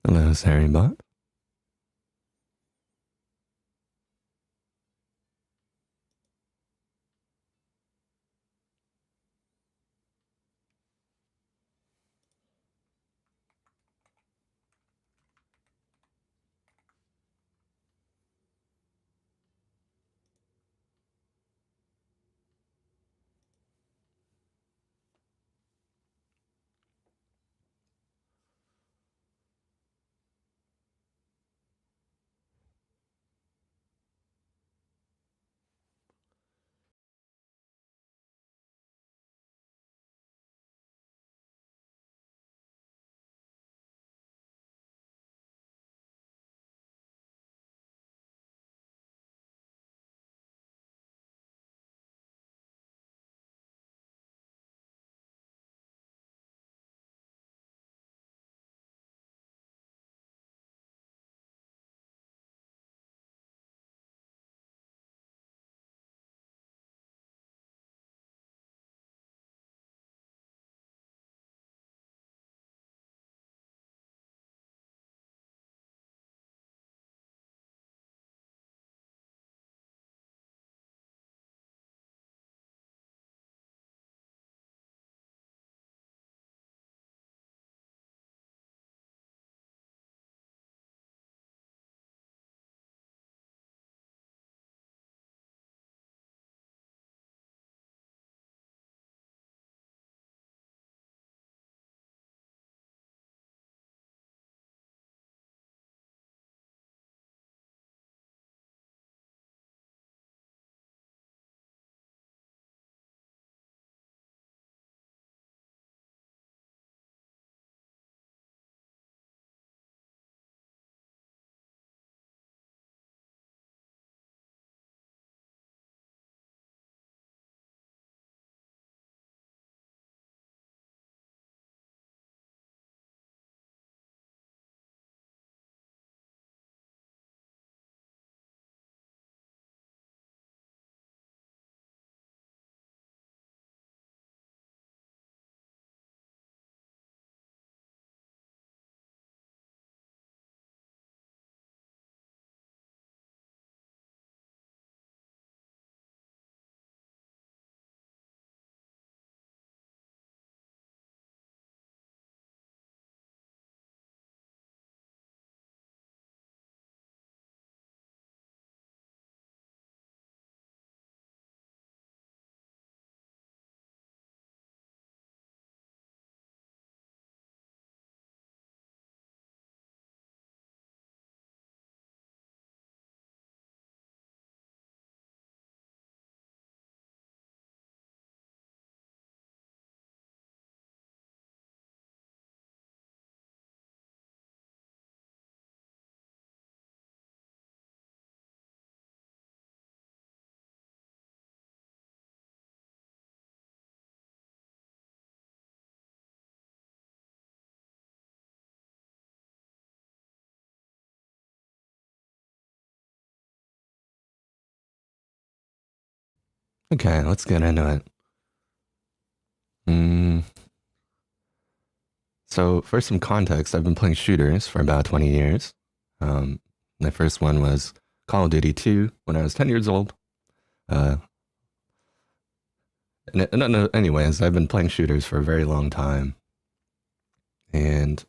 Hello, Saribot. Okay, let's get into it. Mm, so, for some context, I've been playing shooters for about 20 years. Um, my first one was Call of Duty 2 when I was 10 years old. Uh, anyways, I've been playing shooters for a very long time. And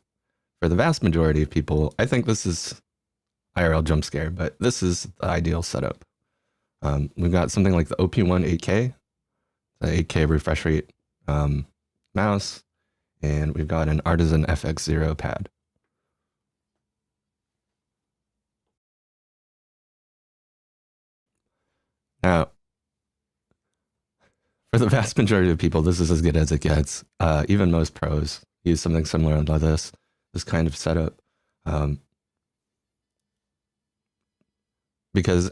for the vast majority of people, I think this is IRL jump scare, but this is the ideal setup. We've got something like the OP1 8K, the 8K refresh rate mouse, and we've got an Artisan FX0 pad. Now, for the vast majority of people, this is as good as it gets. Even most pros use something similar to this kind of setup. Because,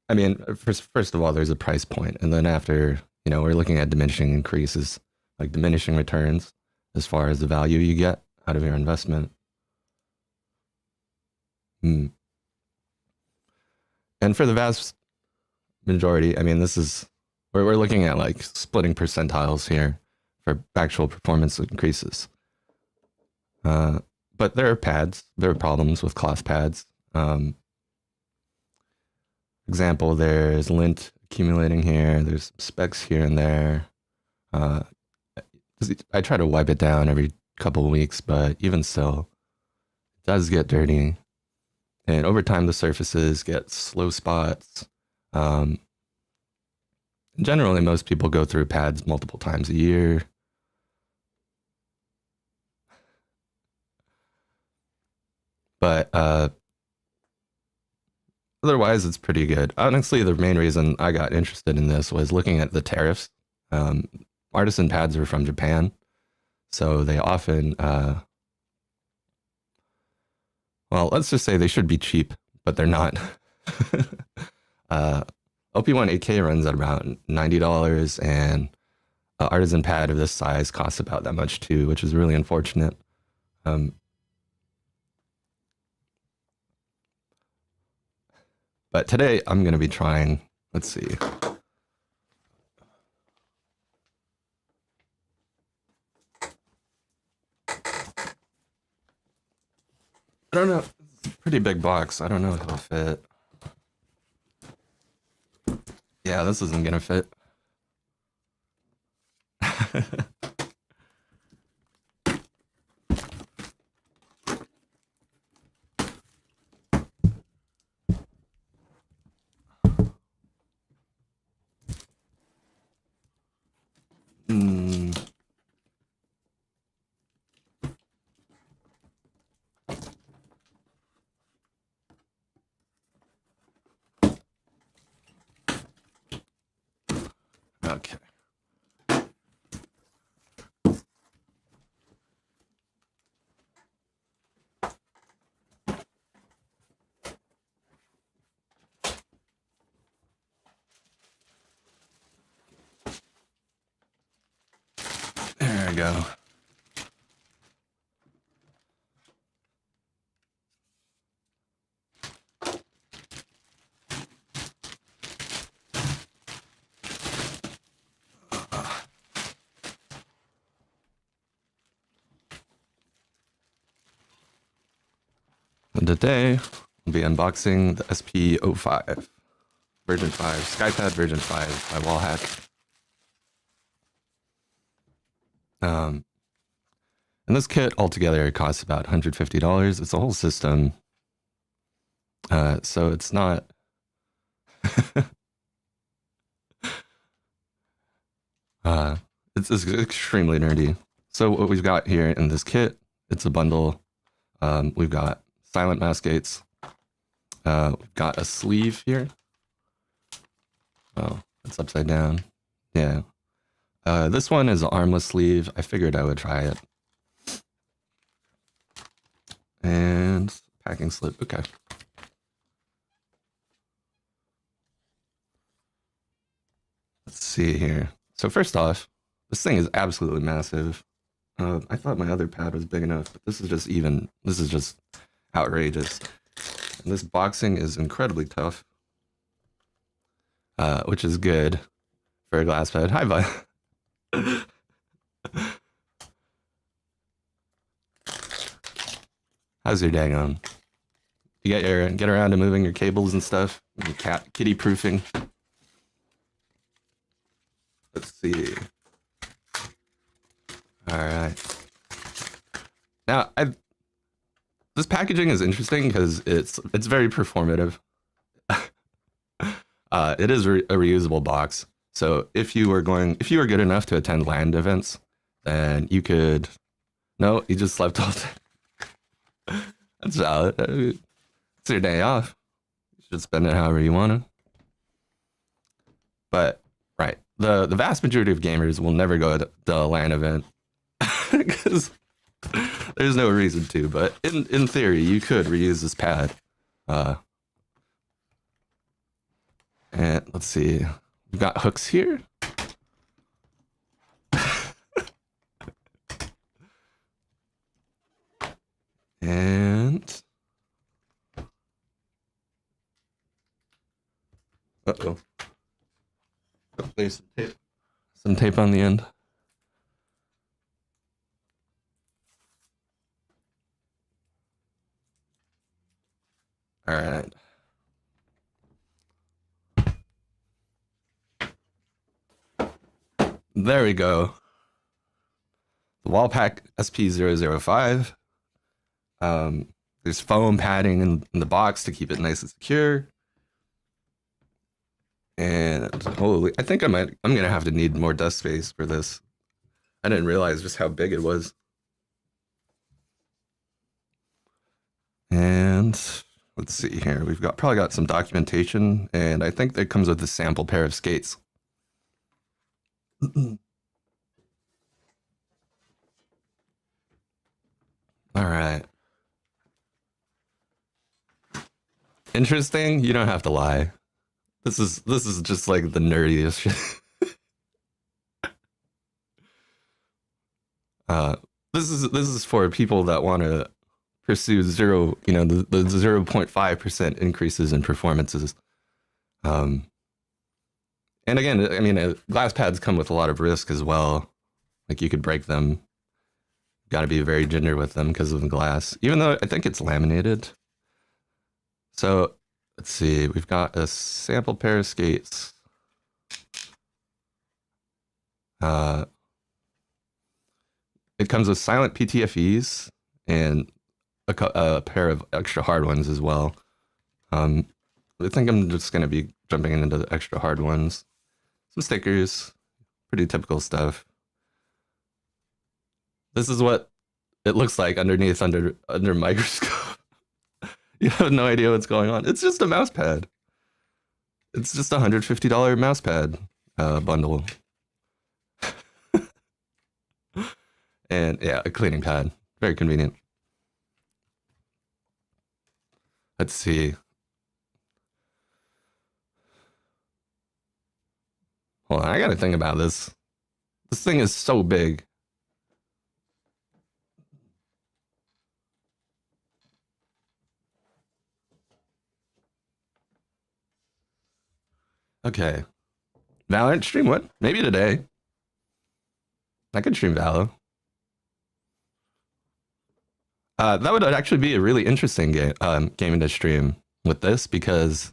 I mean, first of all, there's a price point, and then after, we're looking at diminishing increases, like diminishing returns as far as the value you get out of your investment. Mm. And for the vast majority, I mean, this is we're looking at like splitting percentiles here for actual performance increases. but there are pads. There are problems with cloth pads. Example, there's lint accumulating here. There's specks here and there. I try to wipe it down every couple of weeks, but even still, it does get dirty. And over time, the surfaces get slow spots. Generally, most people go through pads multiple times a year. But otherwise, it's pretty good. Honestly, the main reason I got interested in this was looking at the tariffs. Artisan pads are from Japan, so they often, well, let's just say they should be cheap, but they're not. OP1 AK runs at about $90, and an artisan pad of this size costs about that much too, which is really unfortunate. But today I'm going to be trying, let's see. I don't know. It's a pretty big box. I don't know if it'll fit. Yeah, this isn't going to fit. Okay. There we go. And today, I'll be unboxing the SP-005 version 5, Skypad version 5 by Wallhack. And this kit altogether costs about $150. It's a whole system. So it's not... it's extremely nerdy. So what we've got here in this kit, it's a bundle. We've got silent mouse gates. We've got a sleeve here. Oh, it's upside down. Yeah. This one is an armless sleeve. I figured I would try it. And packing slip. Okay. Let's see here. So first off, this thing is absolutely massive. I thought my other pad was big enough, but this is just outrageous. And this boxing is incredibly tough, which is good for a glass pad. Hi, bud. How's your day going? You get around to moving your cables and stuff? And kitty proofing? Let's see. All right. Now, this packaging is interesting because it's very performative. It is a reusable box. So if you were good enough to attend land events, then you could. No, you just slept all day. That's valid. It's your day off. You should spend it however you want to. But right, the vast majority of gamers will never go to the LAN event because there's no reason to. But in theory, you could reuse this pad. And let's see, we've got hooks here. And uh-oh. Oh, there's some tape. Some tape on the end. All right. There we go. The wall pack SP-005. There's foam padding in the box to keep it nice and secure. And holy, I think I'm gonna have to need more desk space for this. I didn't realize just how big it was. And let's see here. We've probably got some documentation, and I think that comes with a sample pair of skates. All right. Interesting? You don't have to lie. This is just like the nerdiest shit. This is for people that want to pursue zero, the 0.5% increases in performances. And again, I mean, glass pads come with a lot of risk as well. Like you could break them. Got to be very ginger with them because of the glass, even though I think it's laminated. So let's see, we've got a sample pair of skates. It comes with silent PTFEs and a pair of extra hard ones as well. I think I'm just going to be jumping into the extra hard ones. Some stickers, pretty typical stuff. This is what it looks like underneath under microscope. You have no idea what's going on. It's just a mouse pad. It's just a $150 mouse pad bundle. And yeah, a cleaning pad. Very convenient. Let's see. Hold on, I gotta think about this. This thing is so big. Okay. Valorant stream what? Maybe today. I could stream Valo. That would actually be a really interesting game to stream with this because,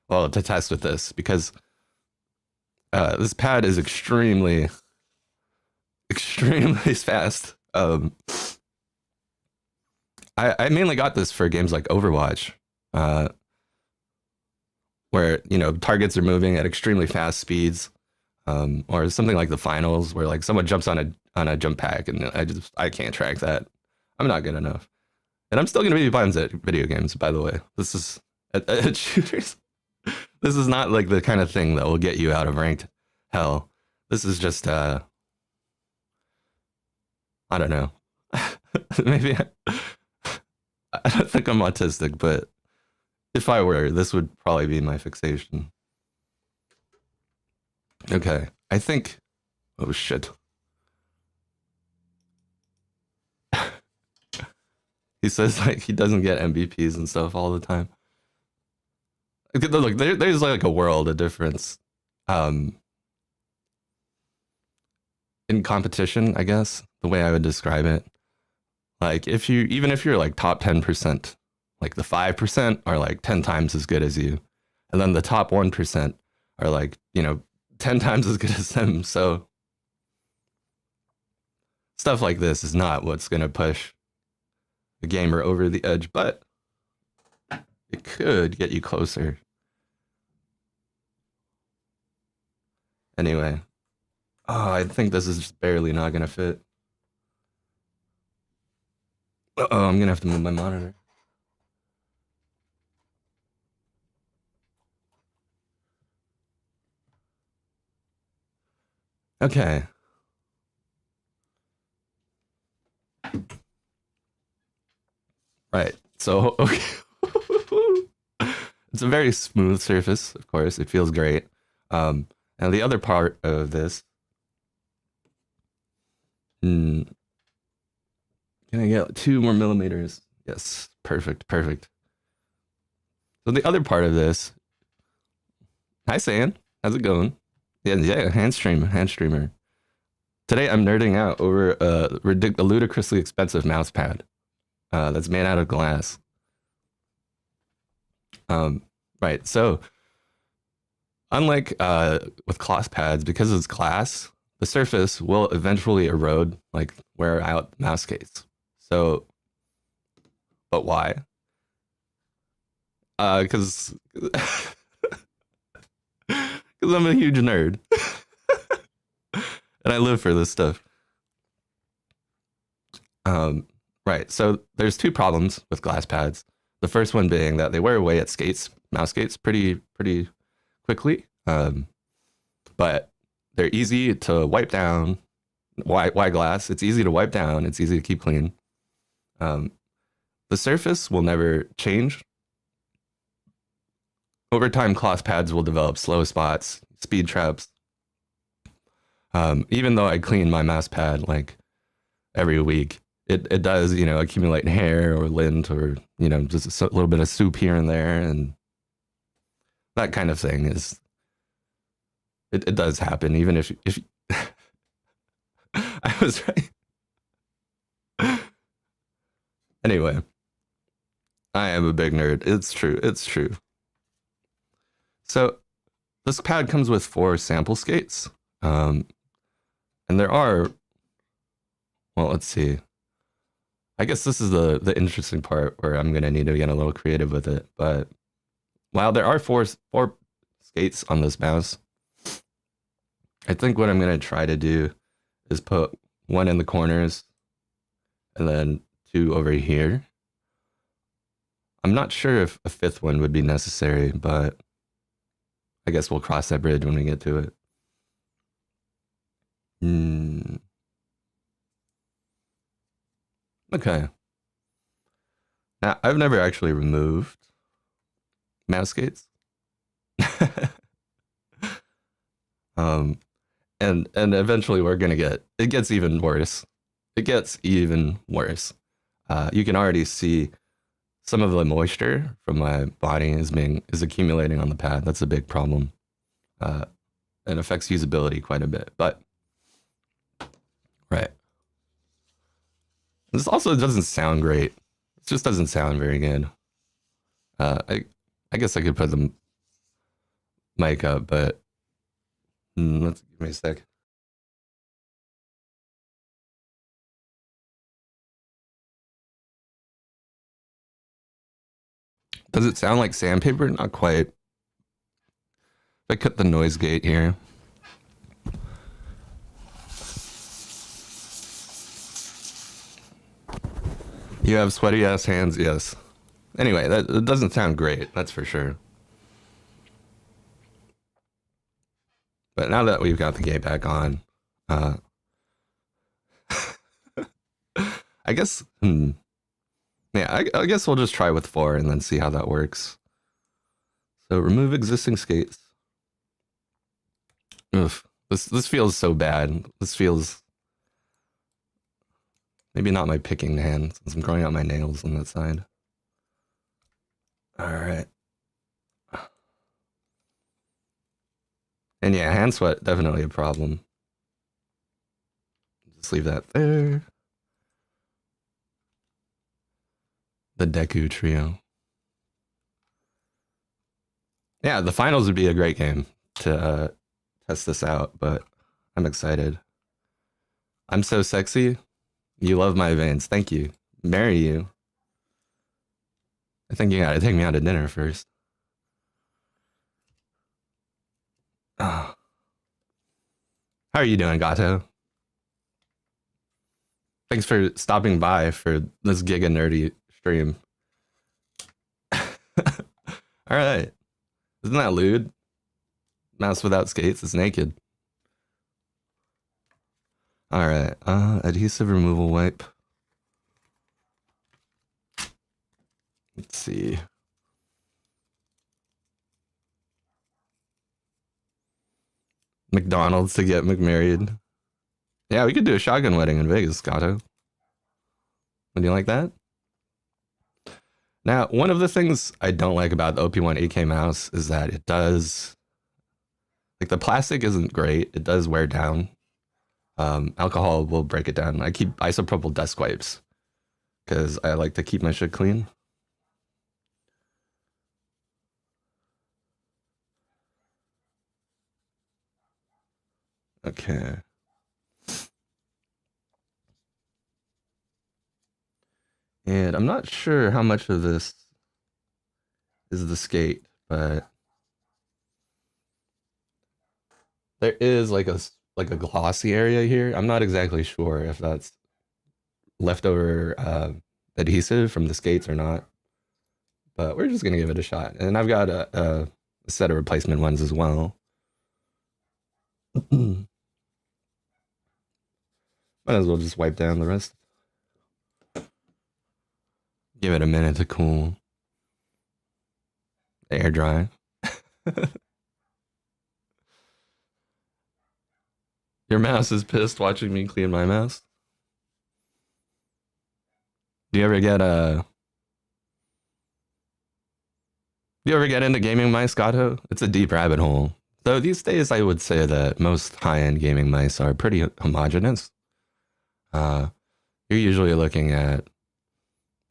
well, to test with this because this pad is extremely fast. I mainly got this for games like Overwatch, where targets are moving at extremely fast speeds, or something like the finals where like someone jumps on a jump pack and I can't track that. I'm not good enough. And I'm still going to be buying video games, by the way. This is at shooters. This is not like the kind of thing that will get you out of ranked hell. This is just I don't know. Maybe I don't think I'm autistic, but if I were, this would probably be my fixation. Okay, I think. Oh shit. He says like he doesn't get MVPs and stuff all the time. Look, there's like a world of difference in competition, I guess, the way I would describe it. Like even if you're like top 10%, like the 5% are like 10 times as good as you. And then the top 1% are like, 10 times as good as them. So stuff like this is not what's going to push a gamer over the edge, but it could get you closer. Anyway, I think this is just barely not gonna fit. I'm gonna have to move my monitor. Okay. Right. So, okay. It's a very smooth surface, of course. It feels great. And the other part of this, can I get 2 more millimeters? Yes, perfect. So the other part of this, hi San, how's it going? Yeah, hand streamer. Today I'm nerding out over a ludicrously expensive mouse pad that's made out of glass. Right. So unlike with cloth pads, because it's glass, the surface will eventually erode, like wear out the mouse case. So, but why? Because I'm a huge nerd and I live for this stuff. Right. So there's two problems with glass pads. The first one being that they wear away at mouse skates, pretty quickly. But they're easy to wipe down. Why glass? It's easy to wipe down. It's easy to keep clean. The surface will never change. Over time, cloth pads will develop slow spots, speed traps. Even though I clean my mouse pad like every week, it does, accumulate hair or lint or, just a little bit of soup here and there. And that kind of thing it does happen, even if I was right. Anyway, I am a big nerd. It's true. So this pad comes with 4 sample skates. And there are, well, let's see. I guess this is the interesting part where I'm going to need to get a little creative with it. But while there are four skates on this mouse, I think what I'm going to try to do is put 1 in the corners and then 2 over here. I'm not sure if a 5th one would be necessary, but I guess we'll cross that bridge when we get to it. Okay. Now, I've never actually removed mouse skates. And eventually we're gonna it gets even worse. It gets even worse. You can already see some of the moisture from my body is accumulating on the pad. That's a big problem. It affects usability quite a bit, but right. This also doesn't sound great. It just doesn't sound very good. I guess I could put the mic up, but let's give me a sec. Does it sound like sandpaper? Not quite. If I cut the noise gate here. You have sweaty ass hands, yes. Anyway, it doesn't sound great, that's for sure. But now that we've got the gate back on, I guess, yeah, I guess we'll just try with 4 and then see how that works. So remove existing skates. Oof, this feels so bad. This feels maybe not my picking hand since I'm growing out my nails on that side. All right. And yeah, hand sweat, definitely a problem. Just leave that there. The Deku trio. Yeah, the finals would be a great game to test this out, but I'm excited. I'm so sexy. You love my veins. Thank you. Marry you. I think you gotta take me out to dinner first. Oh. How are you doing, Gato? Thanks for stopping by for this giga nerdy stream. All right. Isn't that lewd? Mouse without skates is naked. All right. Adhesive removal wipe. Let's see. McDonald's to get McMarried. Yeah, we could do a shotgun wedding in Vegas, Gato. Would you like that? Now, one of the things I don't like about the OP1 AK mouse is that it does, like, the plastic isn't great. It does wear down. Alcohol will break it down. I keep isopropyl desk wipes because I like to keep my shit clean. Okay. And I'm not sure how much of this is the skate, but there is like a glossy area here. I'm not exactly sure if that's leftover adhesive from the skates or not, but we're just gonna give it a shot. And I've got a set of replacement ones as well. Might as well just wipe down the rest. Give it a minute to cool. Air dry. Your mouse is pissed watching me clean my mouse. Do you ever get Do you ever get into gaming mice, Gato? It's a deep rabbit hole. Though these days, I would say that most high-end gaming mice are pretty homogeneous. You're usually looking at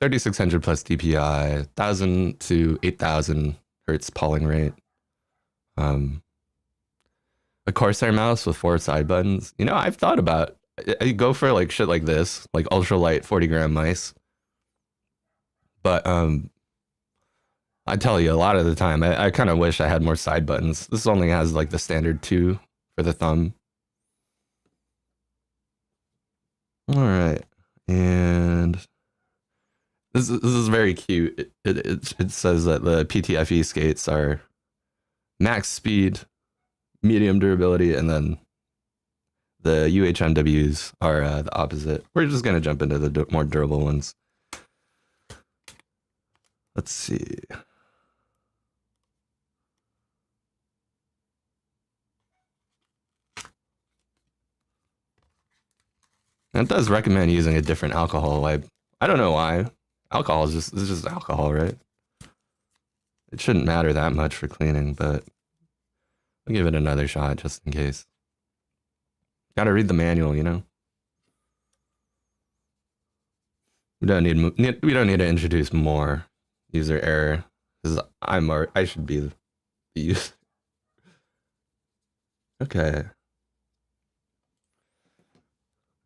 3600 plus DPI, 1000 to 8000 hertz polling rate. A Corsair mouse with 4 side buttons. You know, I've thought about I go for like shit like this, like ultralight 40-gram mice. But I tell you, a lot of the time, I kind of wish I had more side buttons. This only has like the standard 2 for the thumb. All right, and this is very cute. It says that the PTFE skates are max speed, medium durability, and then the UHMWs are the opposite. We're just gonna jump into the more durable ones. Let's see. And it does recommend using a different alcohol. I don't know why. Alcohol is just alcohol, right? It shouldn't matter that much for cleaning, but I'll give it another shot just in case. Gotta read the manual, you know. We don't need to introduce more user error because I should be the user. Okay.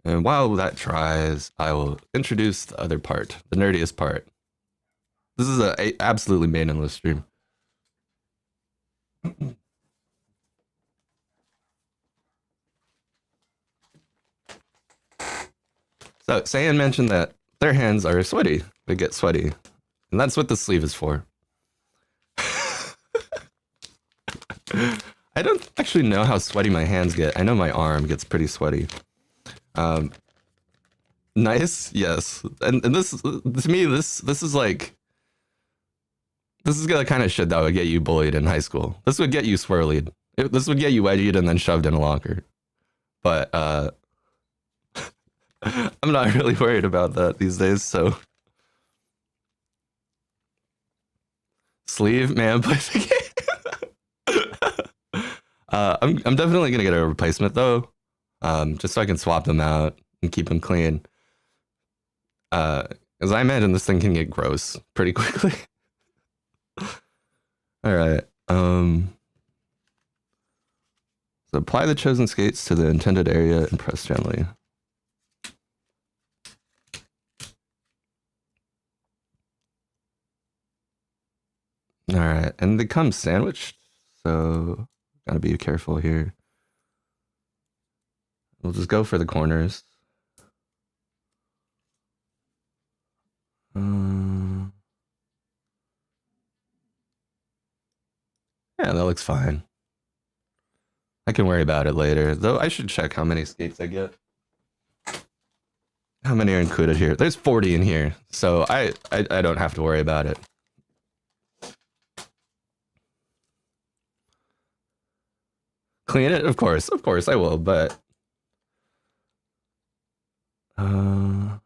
And while that tries, I will introduce the other part, the nerdiest part. This is a absolutely meaningless stream. So Saiyan mentioned that their hands are sweaty. They get sweaty. And that's what the sleeve is for. I don't actually know how sweaty my hands get. I know my arm gets pretty sweaty. Nice, yes. And this to me, this is like this is the kind of shit that would get you bullied in high school. This would get you swirlied. This would get you wedgied and then shoved in a locker. But I'm not really worried about that these days, so sleeve, man, play the game. I'm definitely gonna get a replacement though, just so I can swap them out and keep them clean. As I imagine, this thing can get gross pretty quickly. All right. So apply the chosen skates to the intended area and press gently. All right, and they come sandwiched, so gotta be careful here. We'll just go for the corners. Yeah, that looks fine. I can worry about it later, though. I should check how many skates I get. How many are included here? There's 40 in here, so I don't have to worry about it. Clean it? Of course I will, but oh,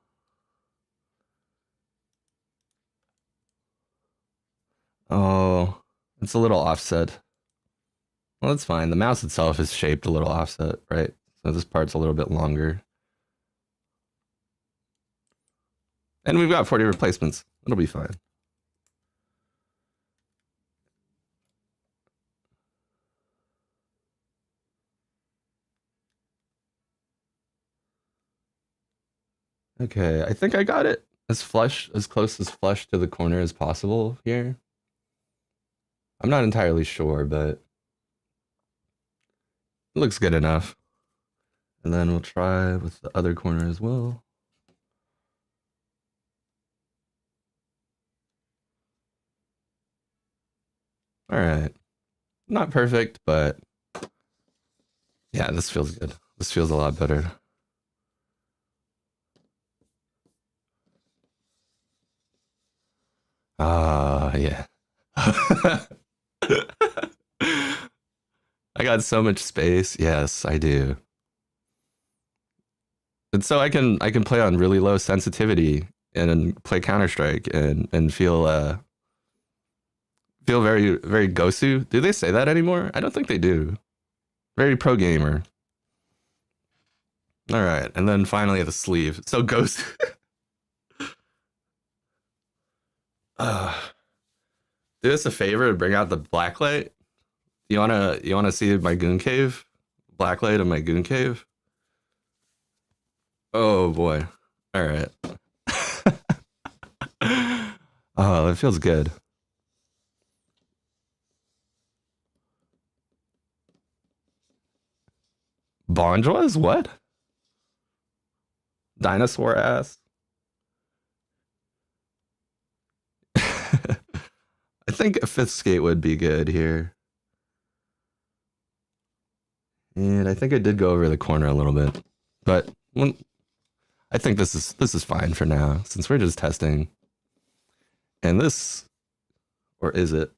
it's a little offset. Well, that's fine. The mouse itself is shaped a little offset, right? So this part's a little bit longer. And we've got 40 replacements. It'll be fine. Okay, I think I got it as flush, as close as flush to the corner as possible here. I'm not entirely sure, but it looks good enough. And then we'll try with the other corner as well. All right. Not perfect, but yeah, this feels good. This feels a lot better. Ah, yeah. I got so much space. Yes, I do. And so I can play on really low sensitivity and play Counter-Strike and feel very very Gosu. Do they say that anymore? I don't think they do. Very pro gamer. All right, and then finally the sleeve. So Gosu. Do us a favor and bring out the blacklight. You wanna see my goon cave? Blacklight in my goon cave? Oh boy. All right. Oh, that feels good. Bonjour's what? Dinosaur ass? I think a fifth skate would be good here. And I think I did go over the corner a little bit. But I think this is fine for now, since we're just testing. And this, or is it?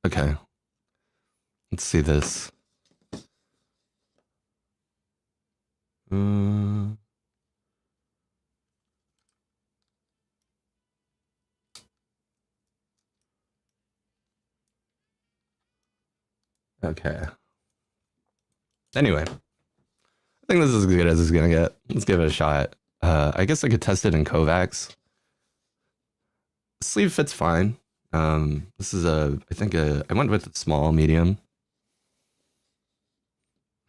Okay. Let's see this. Uh, okay. Anyway, I think this is as good as it's gonna get. Let's give it a shot. I guess I could test it in Kovacs. Sleeve fits fine. This is I think I went with a small medium.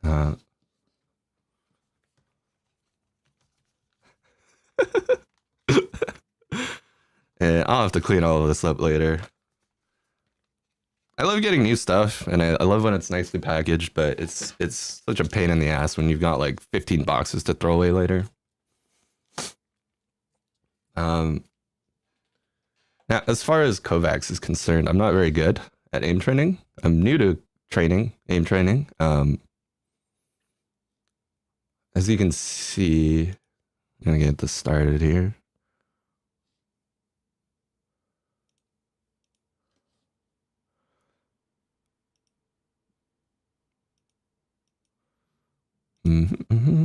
Uh, and I'll have to clean all of this up later. I love getting new stuff, and I love when it's nicely packaged, but it's such a pain in the ass when you've got like 15 boxes to throw away later. Now, as far as Kovacs is concerned, I'm not very good at aim training. I'm new to aim training. As you can see, I'm gonna get this started here. Mm-hmm.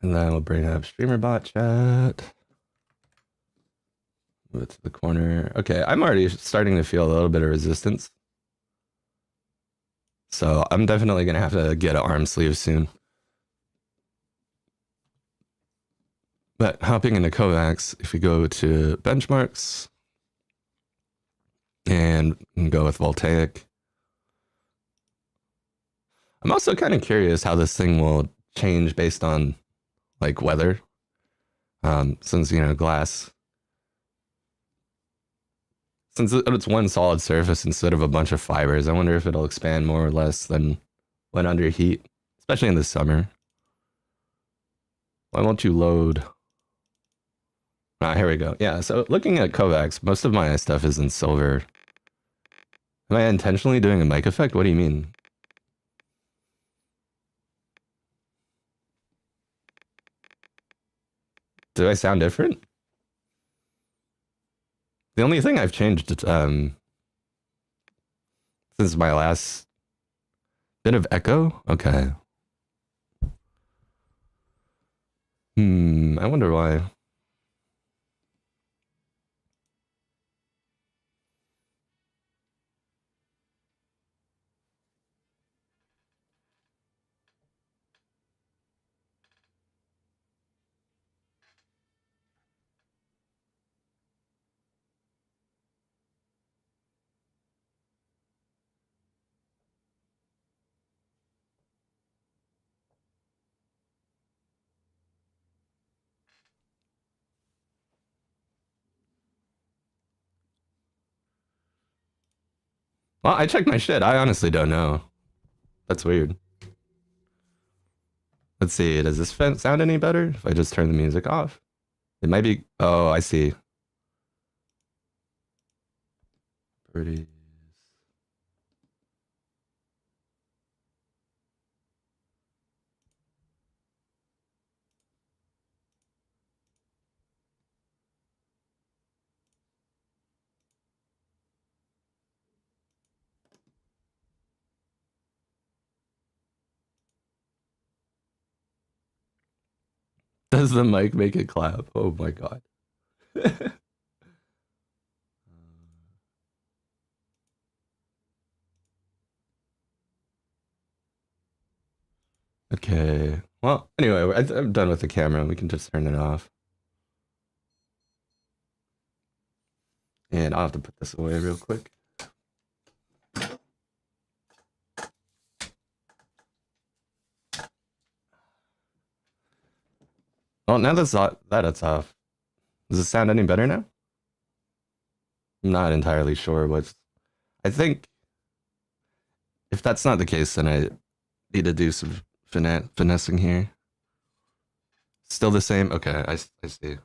And then we'll bring up streamer bot chat. Move it to the corner. Okay, I'm already starting to feel a little bit of resistance. So I'm definitely gonna have to get an arm sleeve soon. But hopping into Kovacs, if we go to benchmarks and go with voltaic, I'm also kind of curious how this thing will change based on like weather. Since glass, since it's one solid surface instead of a bunch of fibers, I wonder if it'll expand more or less than when under heat, especially in the summer. Why won't you load? Ah, here we go. Yeah, so looking at Kovacs, most of my stuff is in silver. Am I intentionally doing a mic effect? What do you mean? Do I sound different? The only thing I've changed since my last bit of echo? Okay. I wonder why. Well, I checked my shit. I honestly don't know. That's weird. Let's see. Does this sound any better if I just turn the music off? It might be. Oh, I see. Pretty. Does the mic make it clap? Oh my god. Okay. Well, anyway, I'm done with the camera. We can just turn it off. And I'll have to put this away real quick. Well, now that it's off. Does it sound any better now? I'm not entirely sure what's. I think if that's not the case, then I need to do some finessing here. Still the same? Okay, I see.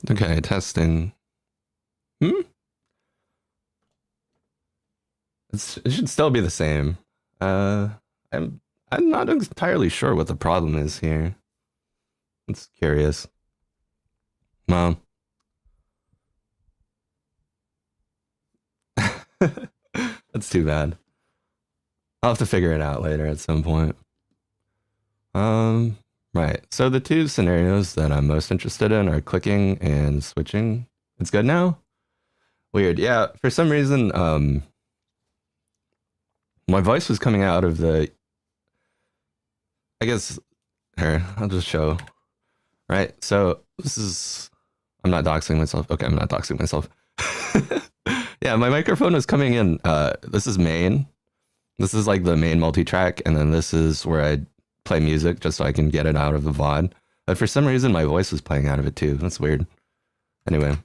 Okay, testing. Hmm? It should still be the same. I'm I'm not entirely sure what the problem is here. It's curious. Mom. That's too bad. I'll have to figure it out later at some point. Um, right. So the two scenarios that I'm most interested in are clicking and switching. It's good now? Weird. Yeah, for some reason, my voice was coming out of the, I guess, here, I'll just show. Right. So this is, I'm not doxing myself. Okay, I'm not doxing myself. Yeah, my microphone was coming in. This is main. This is like the main multi-track, and then this is where I play music just so I can get it out of the VOD. But for some reason, my voice was playing out of it too. That's weird. Anyway.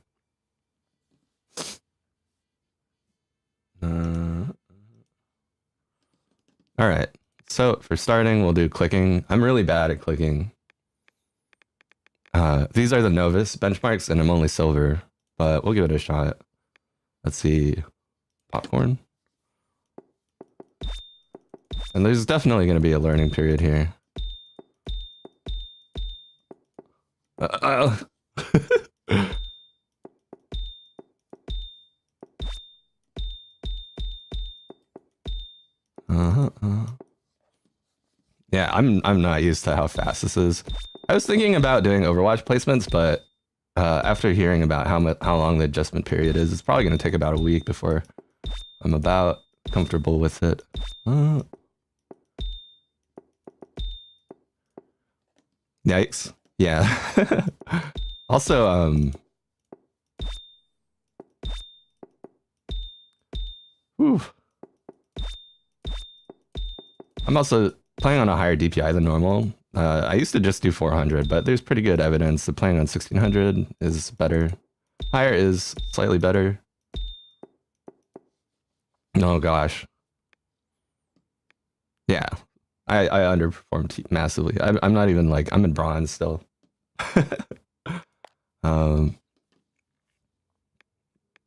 All right. So for starting, we'll do clicking. I'm really bad at clicking. These are the novice benchmarks, and I'm only silver, but we'll give it a shot. Let's see. Popcorn. And there's definitely going to be a learning period here. Uh-huh, Yeah, I'm not used to how fast this is. I was thinking about doing Overwatch placements, but after hearing about how long the adjustment period is, it's probably going to take about a week before I'm about comfortable with it. Yikes. Yeah. Also, whew. I'm also playing on a higher DPI than normal. I used to just do 400, but there's pretty good evidence that playing on 1600 is better. Higher is slightly better. Oh gosh. Yeah, I underperformed massively. I'm not even like, I'm in bronze still.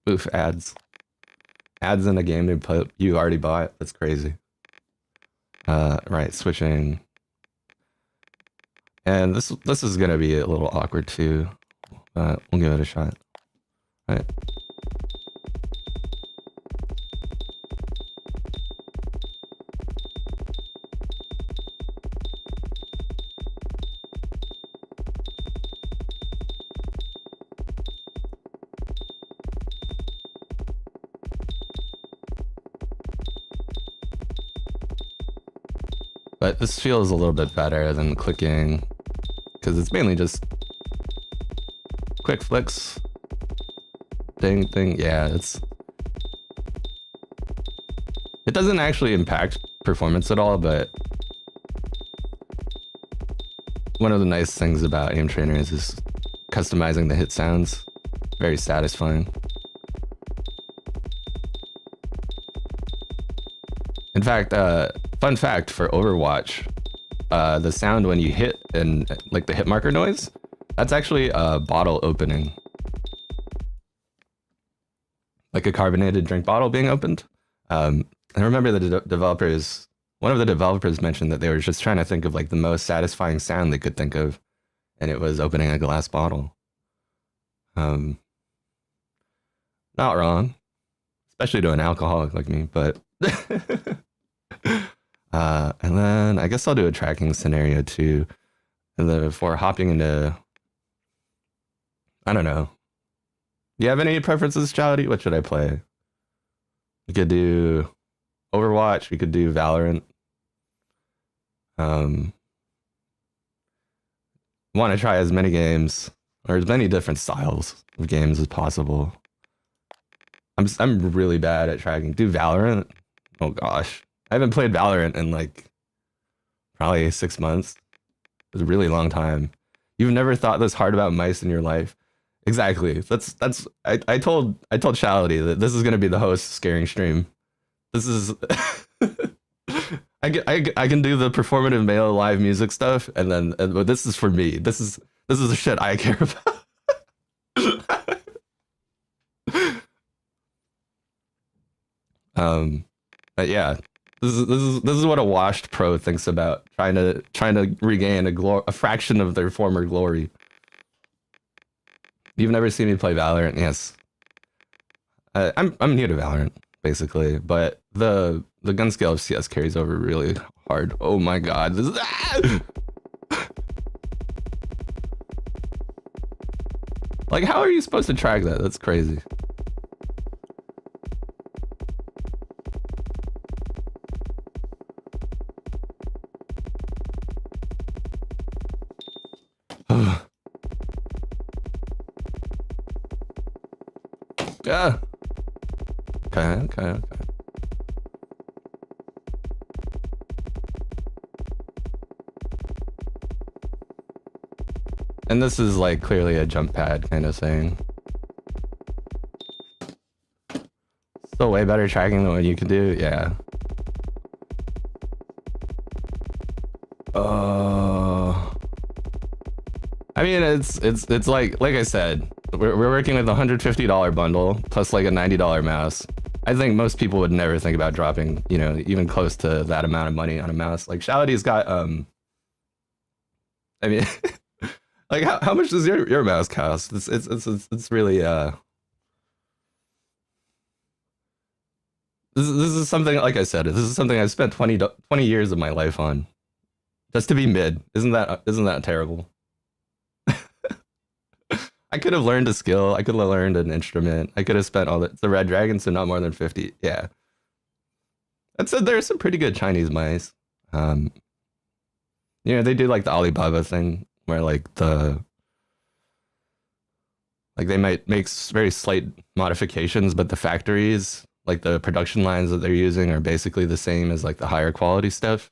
Oof, ads. Ads in a game you already bought. That's crazy. Right, switching. And this is gonna be a little awkward too, but we'll give it a shot. All right. But this feels a little bit better than clicking, because it's mainly just quick flicks. Ding, ding. Yeah, it doesn't actually impact performance at all, but one of the nice things about Aim Trainers is customizing the hit sounds. Very satisfying. In fact, fun fact for Overwatch, the sound when you hit and like the hit marker noise, that's actually a bottle opening. Like a carbonated drink bottle being opened. I remember the developers, one of the developers mentioned that they were just trying to think of like the most satisfying sound they could think of, and it was opening a glass bottle. Not wrong, especially to an alcoholic like me, but and then I guess I'll do a tracking scenario too. And then before hopping into, I don't know. Do you have any preferences, Chowdy? What should I play? We could do Overwatch. We could do Valorant. Want to try as many games or as many different styles of games as possible. I'm really bad at tracking. Do Valorant? Oh gosh, I haven't played Valorant in like probably 6 months. It was a really long time. You've never thought this hard about mice in your life? Exactly. I told Shality that this is gonna be the host scaring stream. This is I can do the performative male live music stuff, and then but this is for me. This is the shit I care about. But yeah, this is what a washed pro thinks about trying to regain a fraction of their former glory. You've never seen me play Valorant? Yes. I'm new to Valorant basically, but the gun scale of CS carries over really hard. Oh my god, this is like, how are you supposed to track that? That's crazy. Yeah. Okay. And this is like clearly a jump pad kind of thing. Still way better tracking than what you can do, yeah. I mean, it's like I said, we're working with a $150 bundle plus like a $90 mouse. I think most people would never think about dropping, you know, even close to that amount of money on a mouse. Like Shality's got I mean, like how much does your mouse cost? It's really this is something, like I said, this is something I spent 20 years of my life on just to be mid. Isn't that terrible? I could have learned a skill. I could have learned an instrument. I could have spent all the Red Dragon, so not more than 50. Yeah. That said, there's some pretty good Chinese mice. You know, they do like the Alibaba thing where like they might make very slight modifications, but the factories, like the production lines that they're using are basically the same as like the higher quality stuff.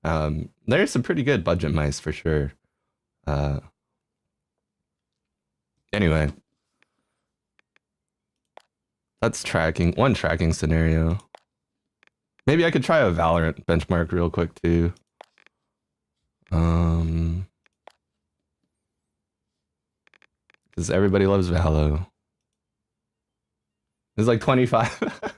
There's some pretty good budget mice for sure. Anyway, that's one tracking scenario. Maybe I could try a Valorant benchmark real quick too. Because everybody loves Valo. It's like 25.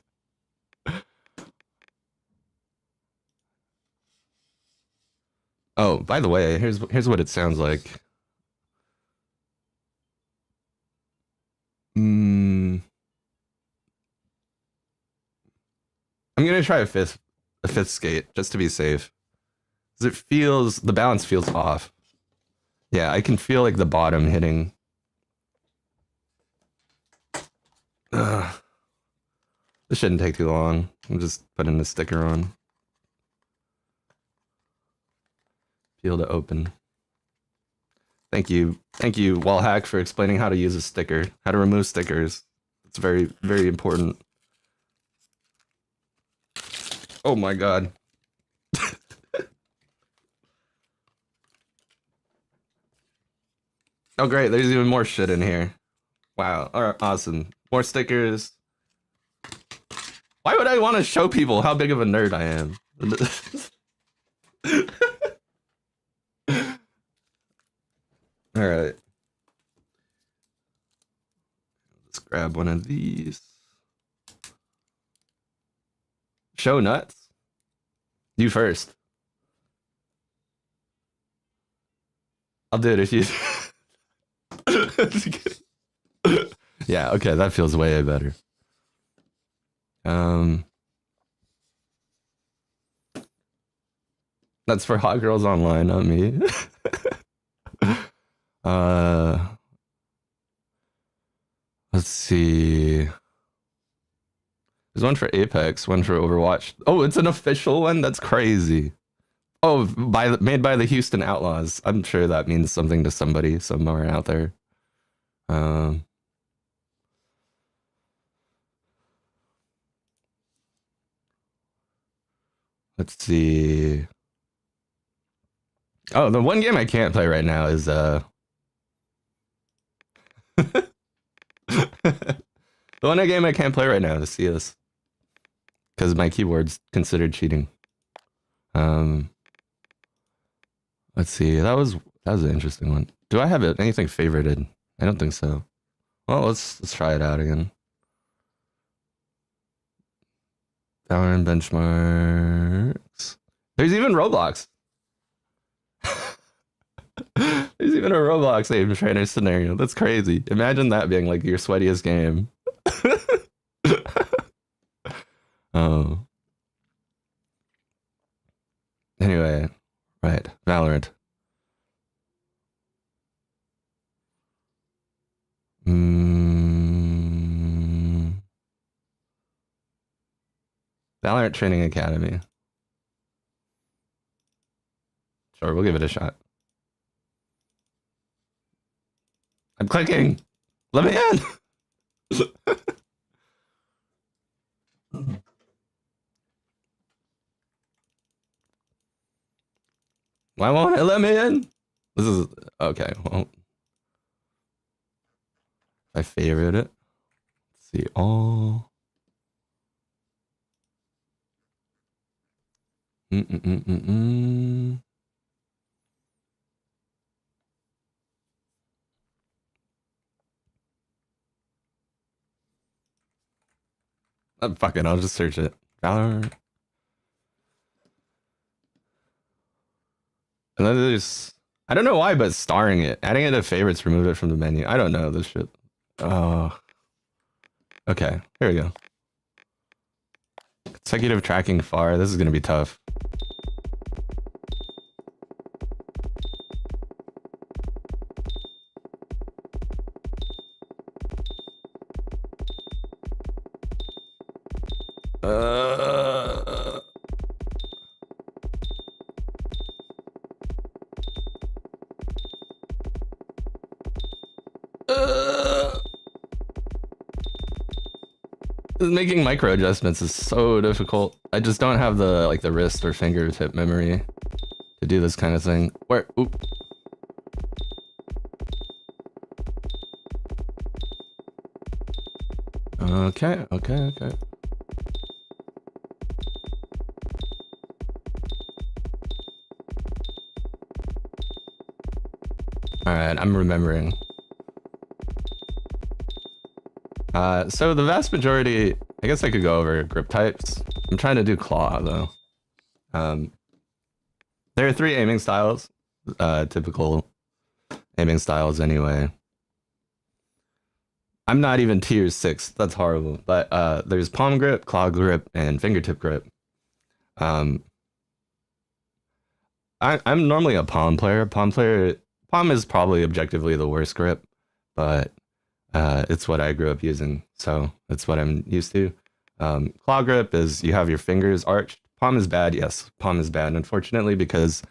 Oh, by the way, here's what it sounds like. I'm gonna try a fifth skate just to be safe. Because the balance feels off. Yeah, I can feel like the bottom hitting. This shouldn't take too long. I'm just putting the sticker on. Feel to open. Thank you, Wallhack, for explaining how to use a sticker, how to remove stickers. It's very, very important. Oh my god. Oh great, there's even more shit in here. Wow, all right, awesome. More stickers. Why would I want to show people how big of a nerd I am? All right. Let's grab one of these. Show nuts? You first. I'll do it if you... Yeah, okay, that feels way better. That's for hot girls online, not me. Let's see. There's one for Apex, one for Overwatch. Oh, it's an official one? That's crazy. Oh, made by the Houston Outlaws. I'm sure that means something to somebody somewhere out there. Let's see. Oh, the one game I can't play right now is the one game I can't play right now is CS. Because my keyboard's considered cheating. Let's see. That was an interesting one. Do I have anything favorited? I don't think so. Well, let's try it out again. Valorant benchmarks. There's even Roblox. There's even a Roblox aim trainer scenario. That's crazy. Imagine that being like your sweatiest game. Oh. Anyway, right. Valorant. Valorant Training Academy. Sure, we'll give it a shot. I'm clicking. Let me in. Why won't it let me in? This is okay. Well, I favorite it. Let's see all. Fuck it, I'll just search it. Valorant. And then there's, I don't know why, but starring it, adding it to favorites removed it from the menu. I don't know this shit. Oh. Okay, here we go. Consecutive tracking far. This is gonna be tough. Making micro adjustments is so difficult. I just don't have the like the wrist or fingertip memory to do this kind of thing. Where? Oop. Okay. All right, I'm remembering. So the vast majority, I guess I could go over grip types. I'm trying to do claw though. There are 3 aiming styles, typical aiming styles anyway. I'm not even tier 6, that's horrible. But there's palm grip, claw grip, and fingertip grip. I'm normally a palm player. Palm is probably objectively the worst grip, but it's what I grew up using, so it's what I'm used to. Claw grip is you have your fingers arched. Palm is bad, yes, palm is bad, unfortunately, because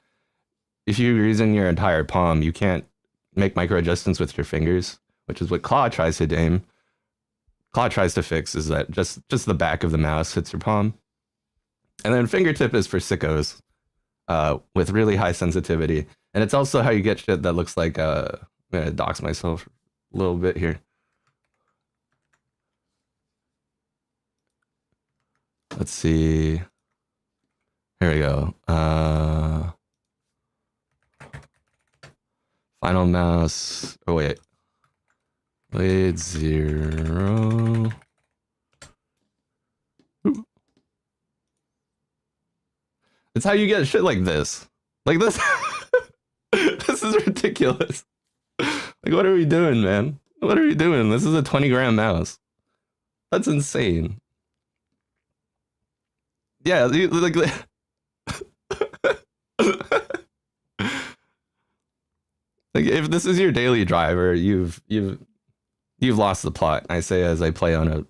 if you're using your entire palm, you can't make micro adjustments with your fingers, which is what claw tries to aim. Claw tries to fix is that just the back of the mouse hits your palm. And then fingertip is for sickos with really high sensitivity. And it's also how you get shit that looks like, I'm gonna dox myself a little bit here. Let's see. Here we go. Final mouse. Oh, wait. Blade 0. Ooh. It's how you get shit like this. Like this. This is ridiculous. Like, what are we doing, man? What are we doing? This is a 20-gram mouse. That's insane. Yeah, like like if this is your daily driver, you've lost the plot. I say as I play on a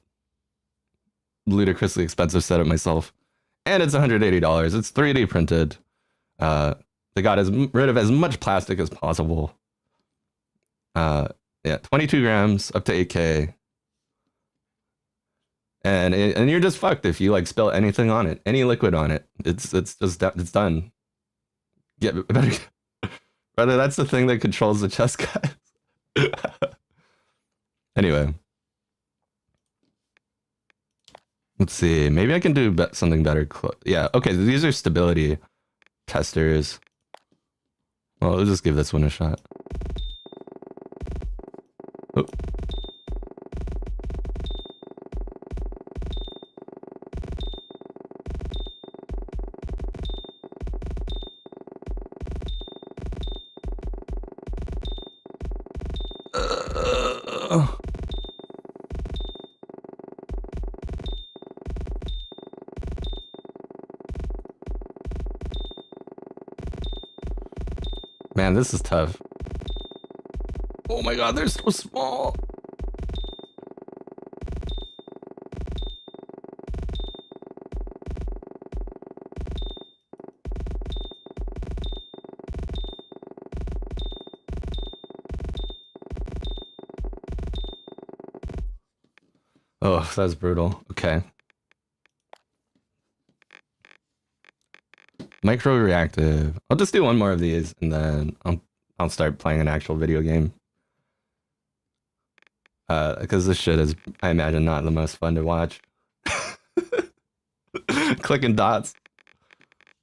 ludicrously expensive setup myself, and it's $180. It's 3D printed. They got rid of as much plastic as possible. Yeah, 22 grams up to 8K. And you're just fucked if you like spill anything on it, any liquid on it. It's it's done. Yeah, better. Brother, that's the thing that controls the chest guys. Anyway, let's see. Maybe I can do something better. Yeah. Okay. These are stability testers. Well, let's just give this one a shot. Oh. Man, this is tough. Oh my god, they're so small. Oh, that's brutal. Okay. Micro reactive. I'll just do one more of these and then I'll start playing an actual video game. Because this shit is, I imagine, not the most fun to watch. Clicking dots.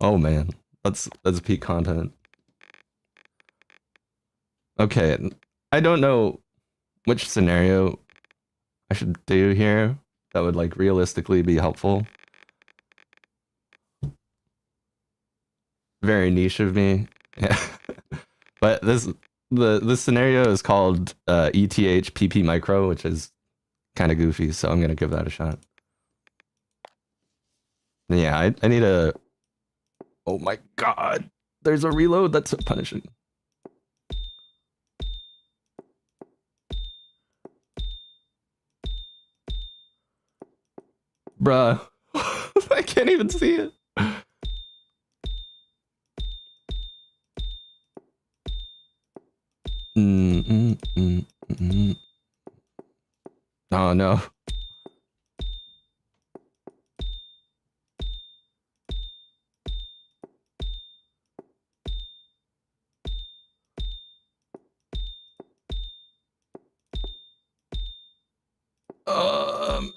Oh man, that's peak content. Okay, I don't know which scenario I should do here that would like realistically be helpful. Very niche of me. Yeah. But this scenario is called ETH PP micro, which is kind of goofy, so I'm gonna give that a shot. Yeah, I need a. Oh my god, there's a reload that's so punishing. Bruh, I can't even see it. Oh no.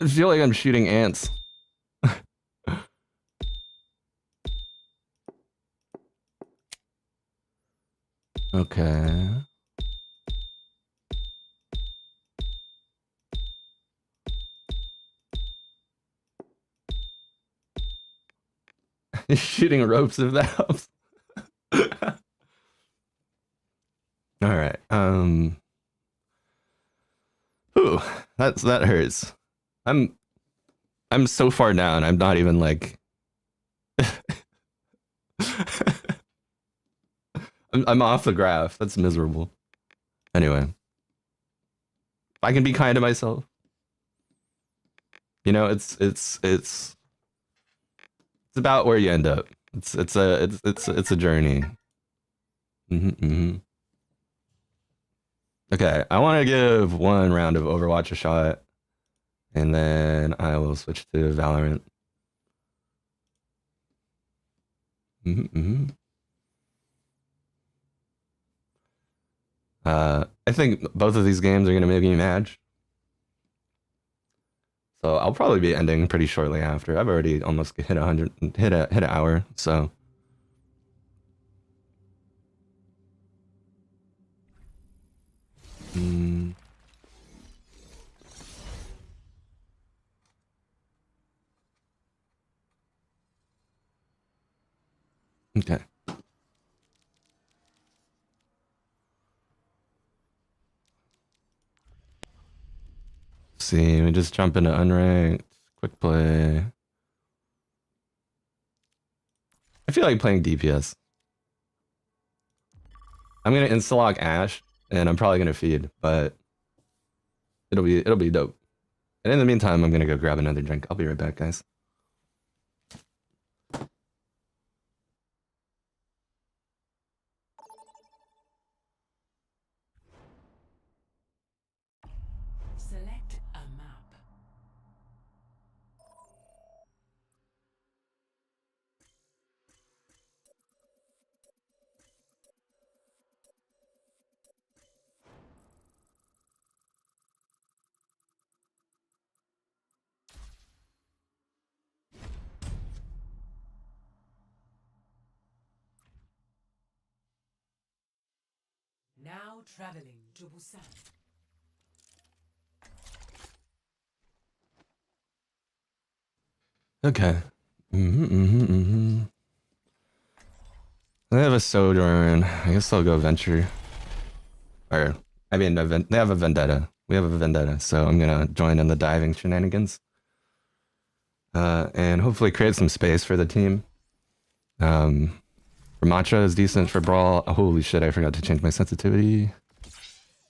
I feel like I'm shooting ants. Okay. Shooting ropes if that helps. All right. Ooh, that hurts. I'm so far down. I'm not even like. I'm off the graph. That's miserable. Anyway, if I can be kind to myself. You know, it's about where you end up. It's a journey. Okay, I want to give one round of Overwatch a shot, and then I will switch to Valorant. I think both of these games are gonna make me mad. So I'll probably be ending pretty shortly after. I've already almost hit 100, hit an hour. So. Okay. See, we just jump into unranked, quick play. I feel like playing DPS. I'm gonna insta-lock Ash, and I'm probably gonna feed, but it'll be dope. And in the meantime, I'm gonna go grab another drink. I'll be right back, guys. Select a map. Now traveling to Busan. Okay. They have a Sojourn. I guess I'll go Venture. Or, I mean, they have a Vendetta. We have a Vendetta, so I'm gonna join in the diving shenanigans. And hopefully create some space for the team. For matcha is decent. For brawl, oh, holy shit! I forgot to change my sensitivity.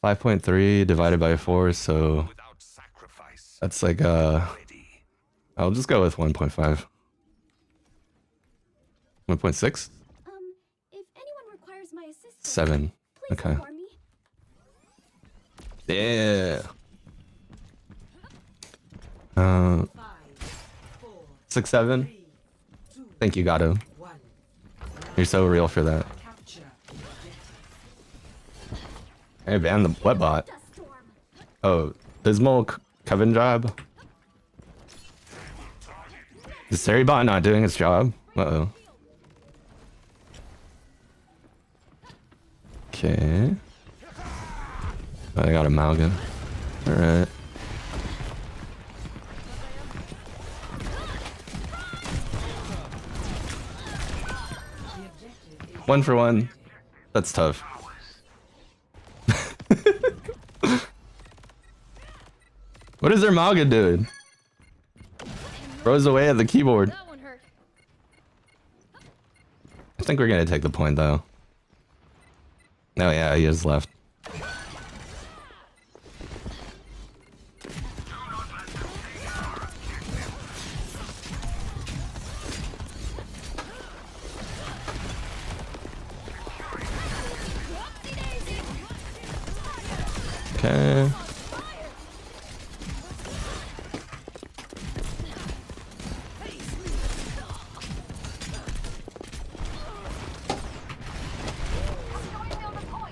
5.3 divided by 4, so that's like I'll just go with 1.5. 1.6? If anyone requires my assistance, 7. please Okay. inform me. Yeah. 5, 4, 6, 7. 3, 2, Thank you, Gato. 1. You're so real for that. Capture. Hey, ban the what bot? Dust storm. Oh, Dismal Coven job. Is Seribot not doing his job? Uh-oh. Okay. Oh, I got a Malgan. Alright. One for one. That's tough. What is their Malgan doing? Throws away at the keyboard. That one hurt. I think we're gonna take the point though. Oh yeah, he is left. Okay.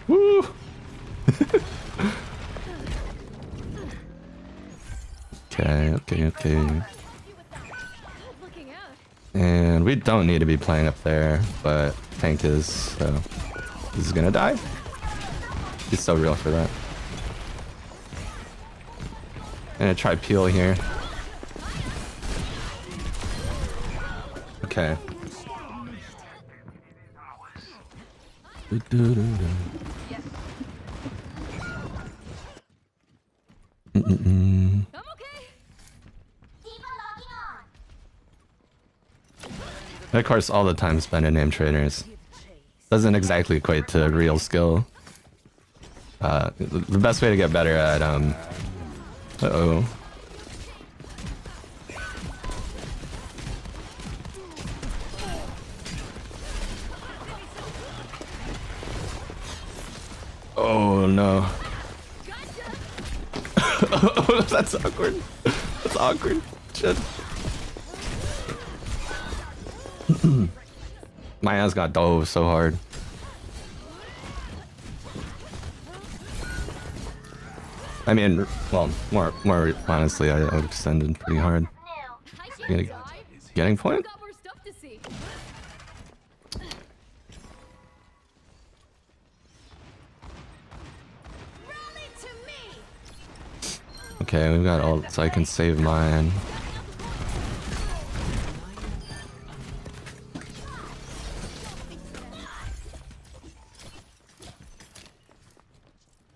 Woo! Okay. Looking out. And we don't need to be playing up there, but Tank is, so this is gonna die. He's so real for that. Gonna try peel here. Okay. I'm okay. Of course, all the time spent in name traders doesn't exactly equate to real skill. The best way to get better at uh-oh. Oh no. Oh, that's awkward. That's awkward. Shit. My ass got dove so hard. I mean, well, more honestly, I extended pretty hard. Getting point? Got more stuff to see. Rally to me. Okay, we've got ult, so I can save mine.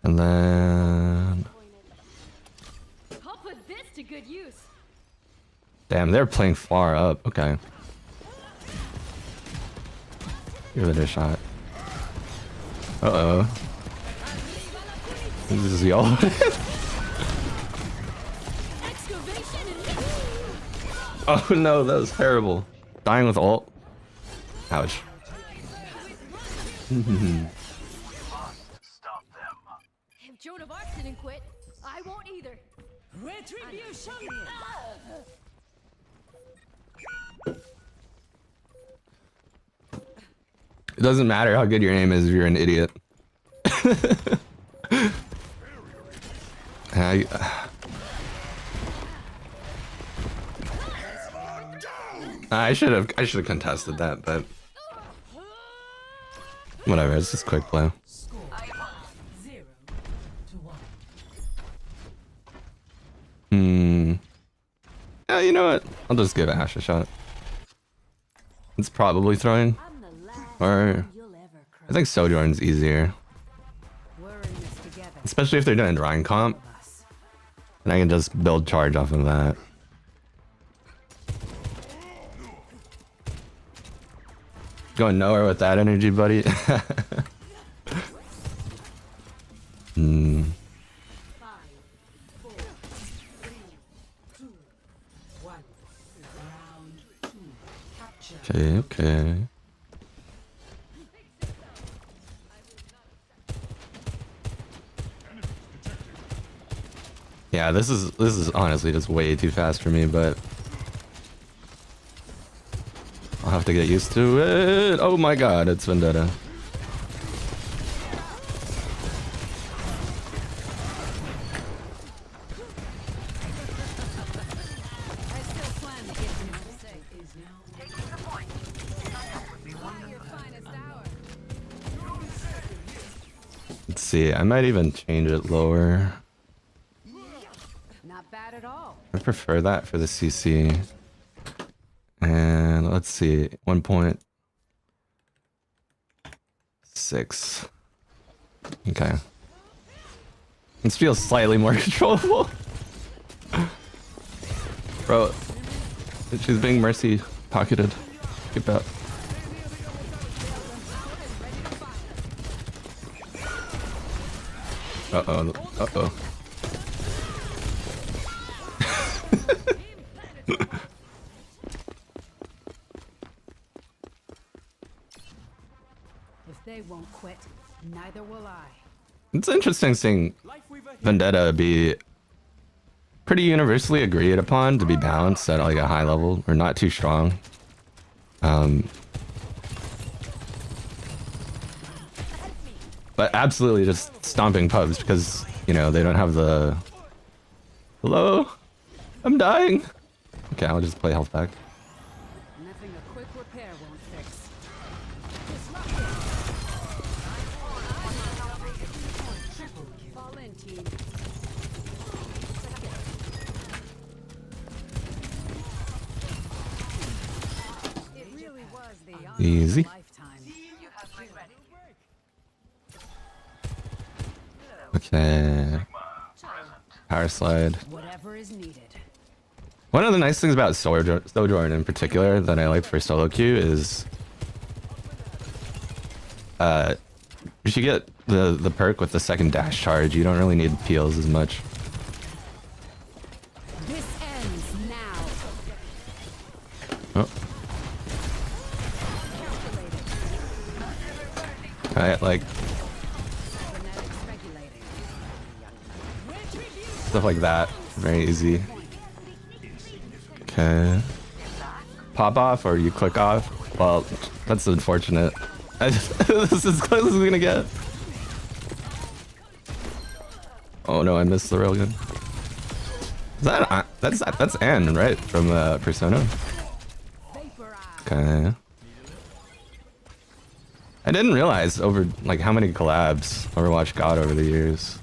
And then... I'll put this to good use. Damn, they're playing far up. Okay. Give it a shot. Uh-oh. This is y'all. Oh no, that was terrible. Dying with ult. Ouch. If Joan of Arc didn't quit, I won't either. Retribution. It doesn't matter how good your name is if you're an idiot. I should have contested that, but whatever. It's just quick play. Score 0 to 1. Yeah, you know what? I'll just give Ash a shot. It's probably throwing, I'm the last or you'll ever cry. I think Sojourn's easier, We're in this together. especially if they're doing drawing comp, and I can just build charge off of that. Going nowhere with that energy, buddy. Hmm. 5, 4, 3, 2, 1. Round 2. Capture. Okay, okay. Yeah, this is honestly just way too fast for me, but I'll have to get used to it. Oh my god, it's Vendetta. I still plan to get you to say is now your finest hour. Let's see, I might even change it lower. Not bad at all. I prefer that for the CC. And let's see, 1.6. Okay. This feels slightly more controllable. Bro, she's being mercy pocketed. Keep that. Uh-oh, uh-oh. If they won't quit, neither will I. It's interesting seeing Vendetta be pretty universally agreed upon to be balanced at like a high level or not too strong. But absolutely just stomping pubs because, you know, they don't have the... Hello? I'm dying. Okay, I'll just play health back. Nothing a quick repair won't fix. Fall in, team. It really was the honor Easy. of a lifetime. Okay. Power slide. Whatever is needed. One of the nice things about Sojourn in particular that I like for solo queue is if you get the perk with the second dash charge, you don't really need peels as much. This ends now. Oh. Alright, like Cybernetics regulating. stuff like that. Very easy. Okay. Pop off or you click off? Well, that's unfortunate. This is as close as we're gonna get. Oh no, I missed the railgun. Is that that's Anne, right? From Persona. Okay. I didn't realize over like how many collabs Overwatch got over the years.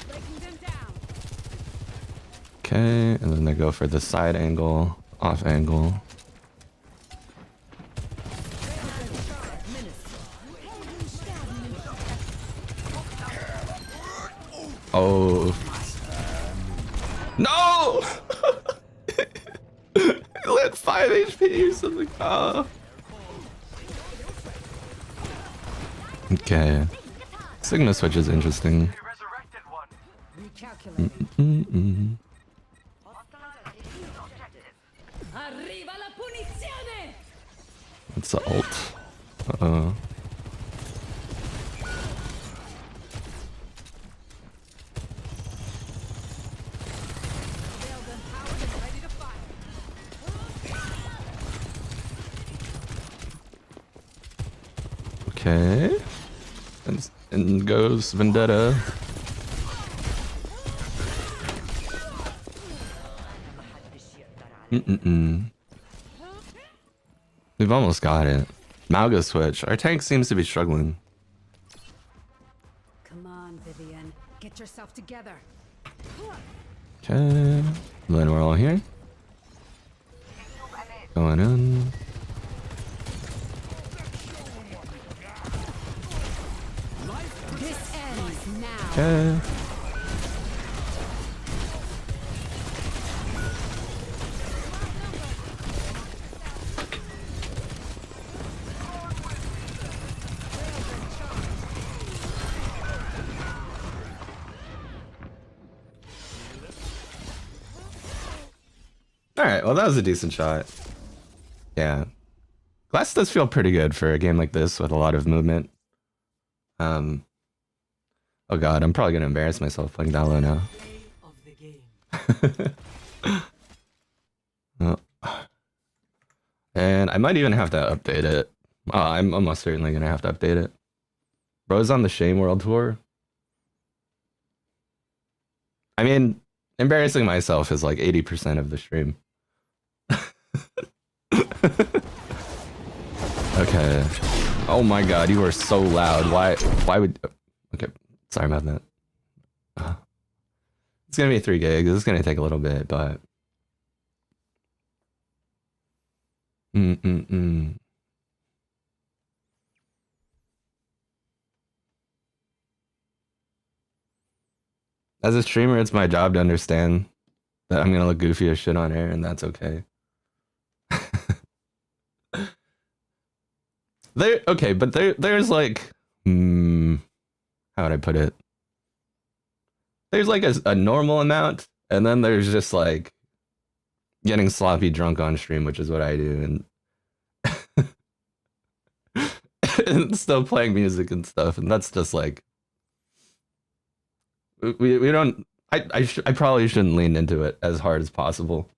Breaking them down. Okay, and then I go for the side angle, off angle. Oh. No! He had 5 HP or something. Oh. Okay. Signal switch is interesting. Recalculate. Mm-mm. Arriva la punizione! It's the ult. Uh-oh. Build empowered and ready to fire. Okay. And goes Vendetta. Mm-mm-mm. We've almost got it. Malga switch. Our tank seems to be struggling. Come on, Vivian. Get yourself together. Okay. Then we're all here. Going in. This ends now. Okay. Alright, well that was a decent shot. Yeah. Glass does feel pretty good for a game like this with a lot of movement. Oh god, I'm probably gonna embarrass myself playing that low now. Oh. And I might even have to update it. Oh, I'm almost certainly gonna have to update it. Bro's on the Shame World Tour. I mean, embarrassing myself is like 80% of the stream. Okay. Oh my god, you are so loud. Why would... Okay, sorry about that. It's gonna be 3 gigs. It's gonna take a little bit, but... As a streamer, it's my job to understand that I'm gonna look goofy as shit on air, and that's okay. There's like, how would I put it? There's like a normal amount, and then there's just like getting sloppy drunk on stream, which is what I do, and still playing music and stuff, and that's just like we don't. I probably shouldn't lean into it as hard as possible.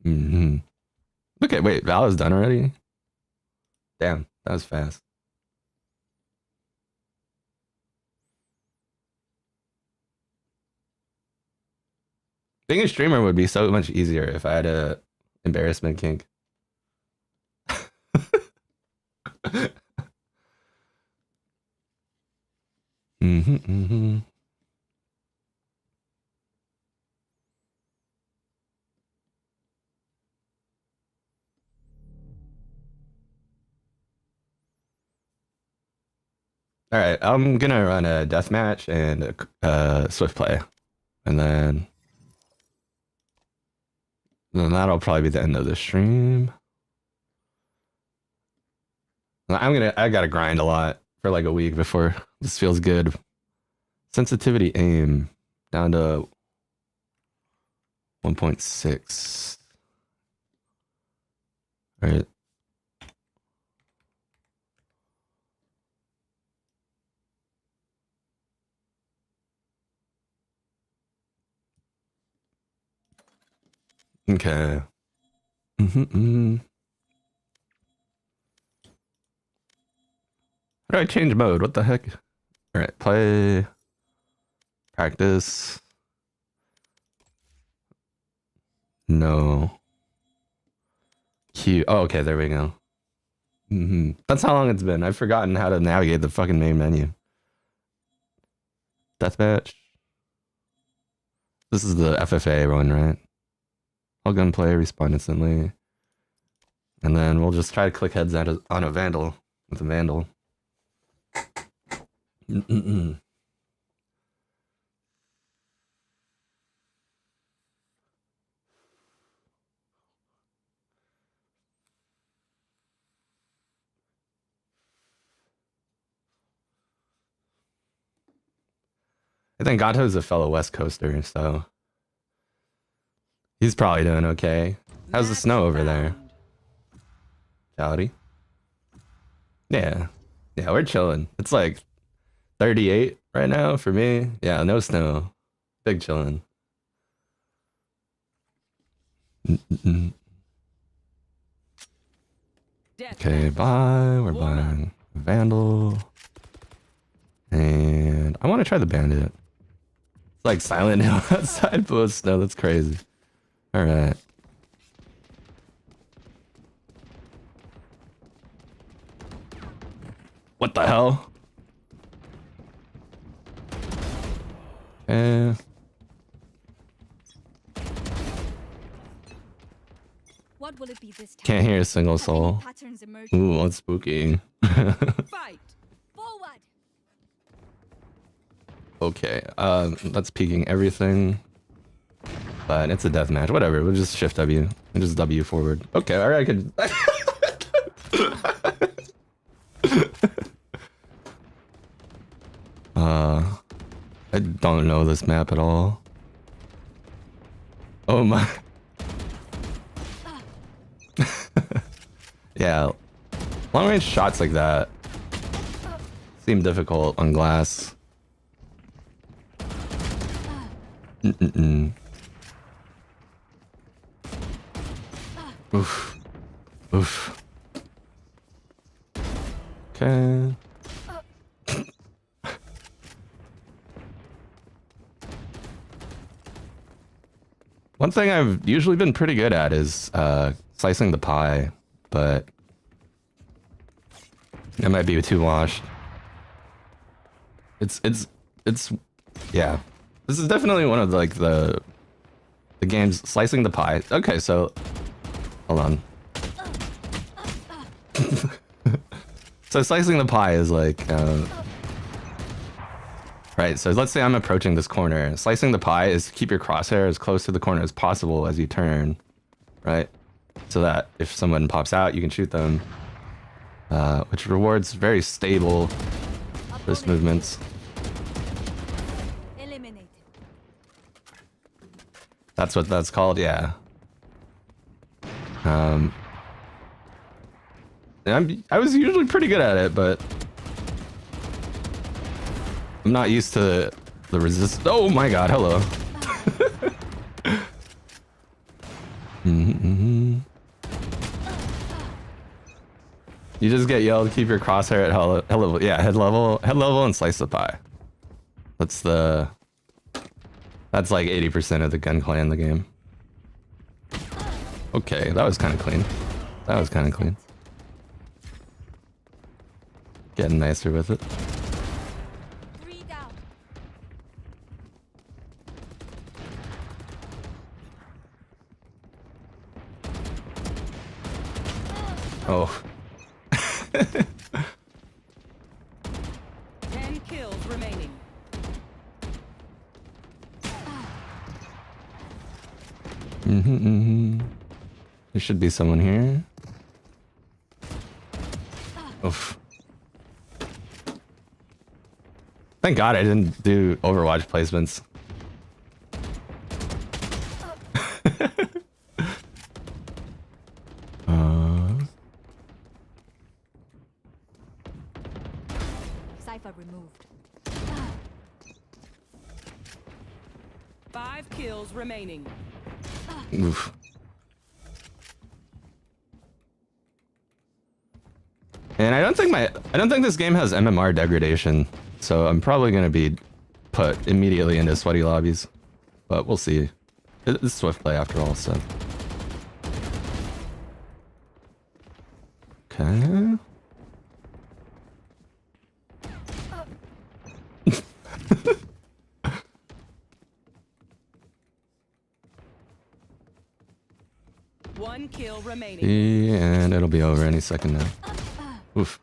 Okay, wait, Val is done already? Damn, that was fast. Being a streamer would be so much easier if I had a embarrassment kink. All right, I'm gonna run a deathmatch and a swift play, and then that'll probably be the end of the stream. I gotta grind a lot for like a week before this feels good. Sensitivity aim down to 1.6. All right. Okay. How do I change mode? What the heck? All right, play, practice. No. Q. Oh, okay, there we go. That's how long it's been. I've forgotten how to navigate the fucking main menu. Deathmatch. This is the FFA one, right? All gunplay, respawn instantly. And then we'll just try to click heads on a vandal with a vandal. I think Gato's a fellow West Coaster, so he's probably doing okay. How's the snow over there? Howdy. Yeah. Yeah, we're chilling. It's like 38 right now for me. Yeah, no snow. Big chilling. Okay, bye. We're buying Vandal. And I want to try the Bandit. It's like Silent Hill outside, but with snow. That's crazy. Alright. What the hell? What will it be this time? Can't hear a single soul. Ooh, what's spooky? Fight. Forward. Okay, that's peeking everything. But it's a deathmatch. Whatever, we'll just shift W and just W forward. Okay, alright, I could. I don't know this map at all. Oh my. Yeah. Long range shots like that seem difficult on glass. Oof. Oof. Okay. One thing I've usually been pretty good at is slicing the pie, but it might be too washed. It's yeah. This is definitely one of like the games slicing the pie. Okay, so hold on. So slicing the pie is like right, so let's say I'm approaching this corner. Slicing the pie is to keep your crosshair as close to the corner as possible as you turn, right? So that if someone pops out, you can shoot them, which rewards very stable wrist movements. Eliminated. That's what that's called, yeah. I was usually pretty good at it, but I'm not used to the resist. Oh my god, hello. You just get yelled, keep your crosshair at head level. Yeah, head level, and slice the pie. That's like 80% of the gunplay in the game. Okay, that was kind of clean. That was kind of clean. Getting nicer with it. 3 down. Oh. 10 kills remaining. There should be someone here. Oof. Thank God I didn't do Overwatch placements. Cypher removed. 5 kills remaining. Oof. And I don't think this game has MMR degradation, so I'm probably gonna be put immediately into sweaty lobbies, but we'll see. It's swift play after all, so. Okay. One kill remaining. And it'll be over any second now. Oof.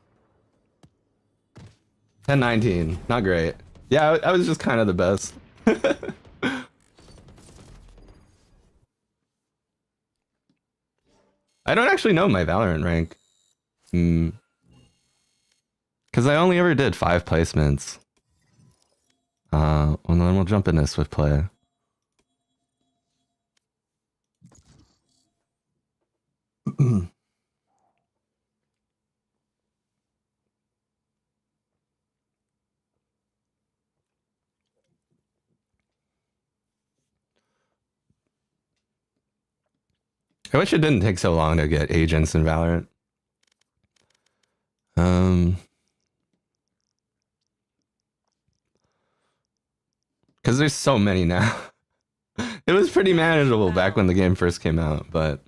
10-19, not great. Yeah, I was just kind of the best. I don't actually know my Valorant rank. Because I only ever did 5 placements. Well, then we'll jump into swift play. I wish it didn't take so long to get agents in Valorant. Because there's so many now. It was pretty manageable back when the game first came out, but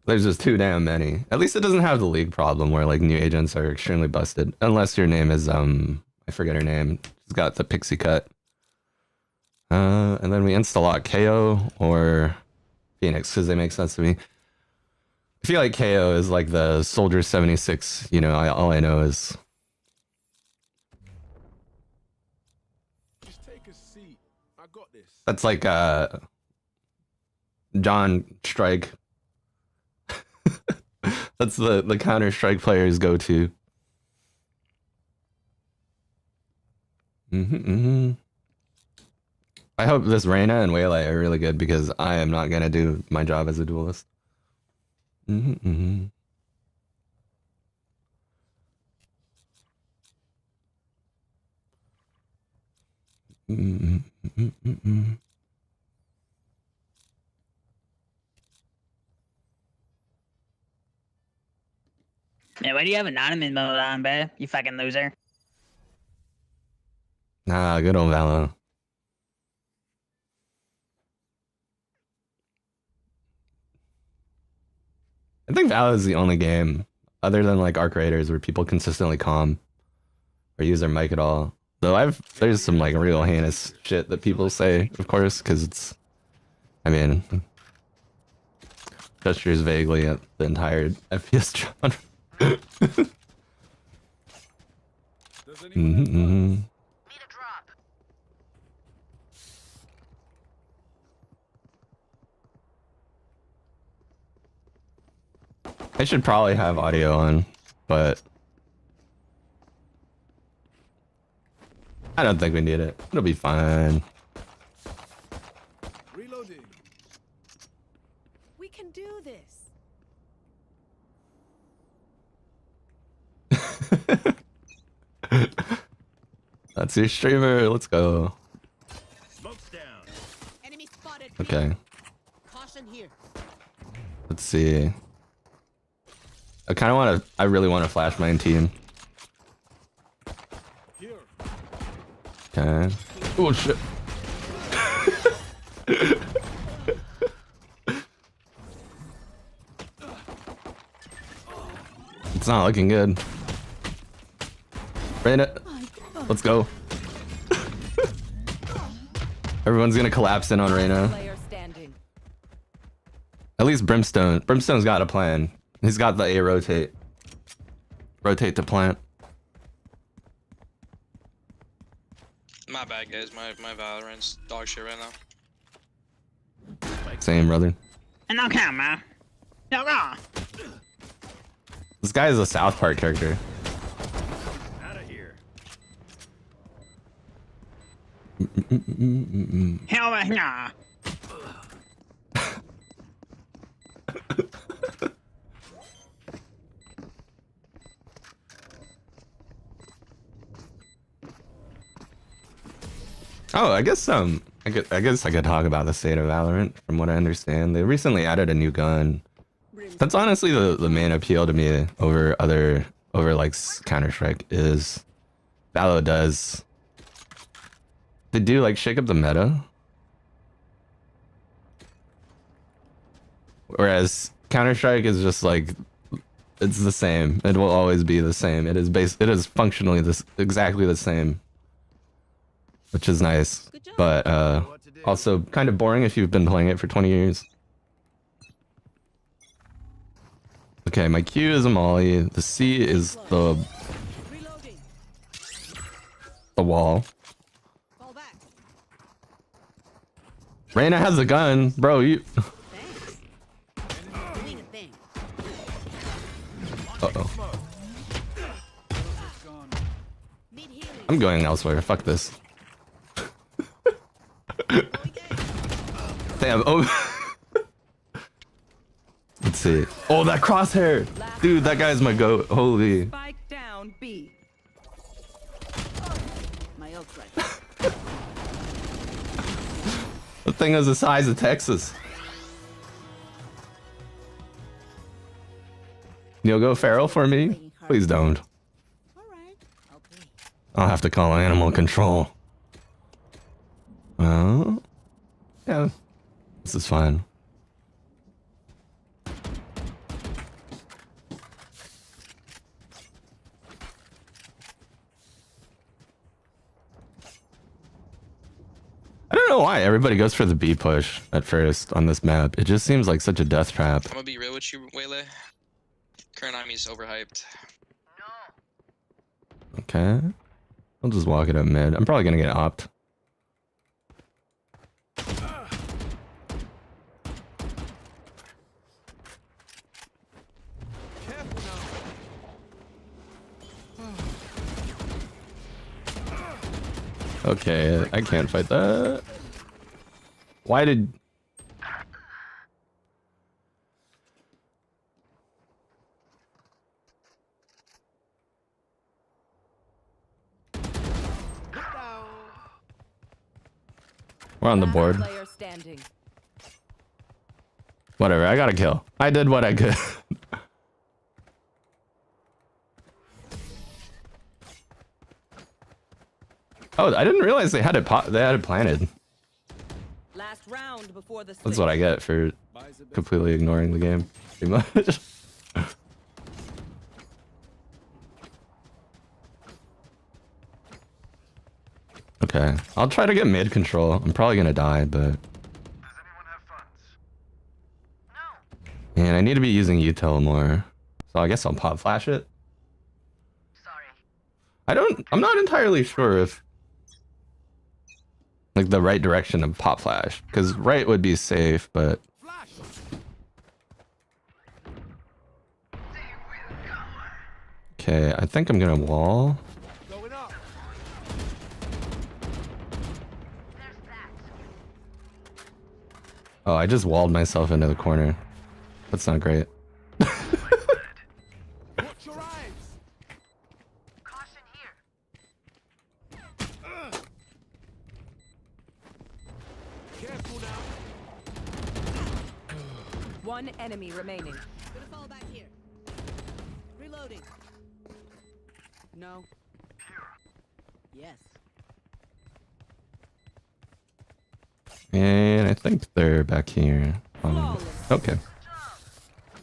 there's just too damn many. At least it doesn't have the league problem where like new agents are extremely busted. Unless your name is I forget her name. She's got the pixie cut. And then we insta-lock KO or Phoenix because they make sense to me. I feel like KO is like the Soldier 76, you know, all I know is Just take a seat. I got this. that's like John Strike. That's the Counter-Strike players go to. I hope this Reyna and Waylay are really good because I am not gonna do my job as a duelist. Mm-hmm. Mm-hmm. Man, why do you have anonymous mode on, bruh? You fucking loser. Nah, good old Valo. I think Valo is the only game, other than like Arc Raiders, where people consistently calm or use their mic at all. Though there's some like real heinous shit that people say, of course, because it's, I mean, gestures vaguely at the entire FPS genre. Mm-hmm. I should probably have audio on, but I don't think we need it. It'll be fine. Reloading. We can do this. That's your streamer. Let's go. Smoke's down. Enemy spotted. Okay. Caution here. Let's see. I really want to flash my team. Here. Okay. Oh shit. It's not looking good. Reyna, let's go. Everyone's gonna collapse in on Reyna. Player standing. At least Brimstone. Brimstone's got a plan. He's got the A rotate. Rotate to plant. My bad, guys. My Valorant's dog shit right now. Same, brother. And no camera. No, no. This guy is a South Park character. Out of here. Hell, nah. Oh, I guess I guess I could talk about the state of Valorant. From what I understand, they recently added a new gun. That's honestly the main appeal to me over like Counter-Strike is Valo does. They do like shake up the meta, whereas Counter-Strike is just like it's the same. It will always be the same. It is functionally exactly the same, which is nice, but also kind of boring if you've been playing it for 20 years. Okay, my Q is a molly. The C is the Reloading. wall. Fall back. Reyna has a gun, bro. You. Thanks. Doing a thing. Uh-oh. Need healing. I'm going elsewhere. Fuck this. Damn. Oh. Let's see. Oh, that crosshair. Dude, that guy's my goat. Holy. Spike down B. My ult's right. The thing is the size of Texas. You'll go feral for me? Please don't. All right. Okay. I'll have to call animal control. Well, yeah, this is fine. I don't know why everybody goes for the B push at first on this map. It just seems like such a death trap. I'm gonna be real with you, Waylay. Current Army's overhyped. Okay. I'll just walk it up mid. I'm probably gonna get opt. Careful now. Okay, I can't fight that. Why did... We're on the Last board. player standing. Whatever, I got a kill. I did what I could. Oh, I didn't realize they had it planted. Last round before the That's what I get for completely ignoring the game, pretty much. Okay, I'll try to get mid control. I'm probably gonna die, but... Man, I need to be using util more. So I guess I'll pop flash it. I'm not entirely sure if... like the right direction of pop flash. Because right would be safe, but... Okay, I think I'm gonna wall. Oh, I just walled myself into the corner. That's not great. One enemy remaining. Gonna fall back here. Reloading. No. Yes. And I think they're back here. Okay.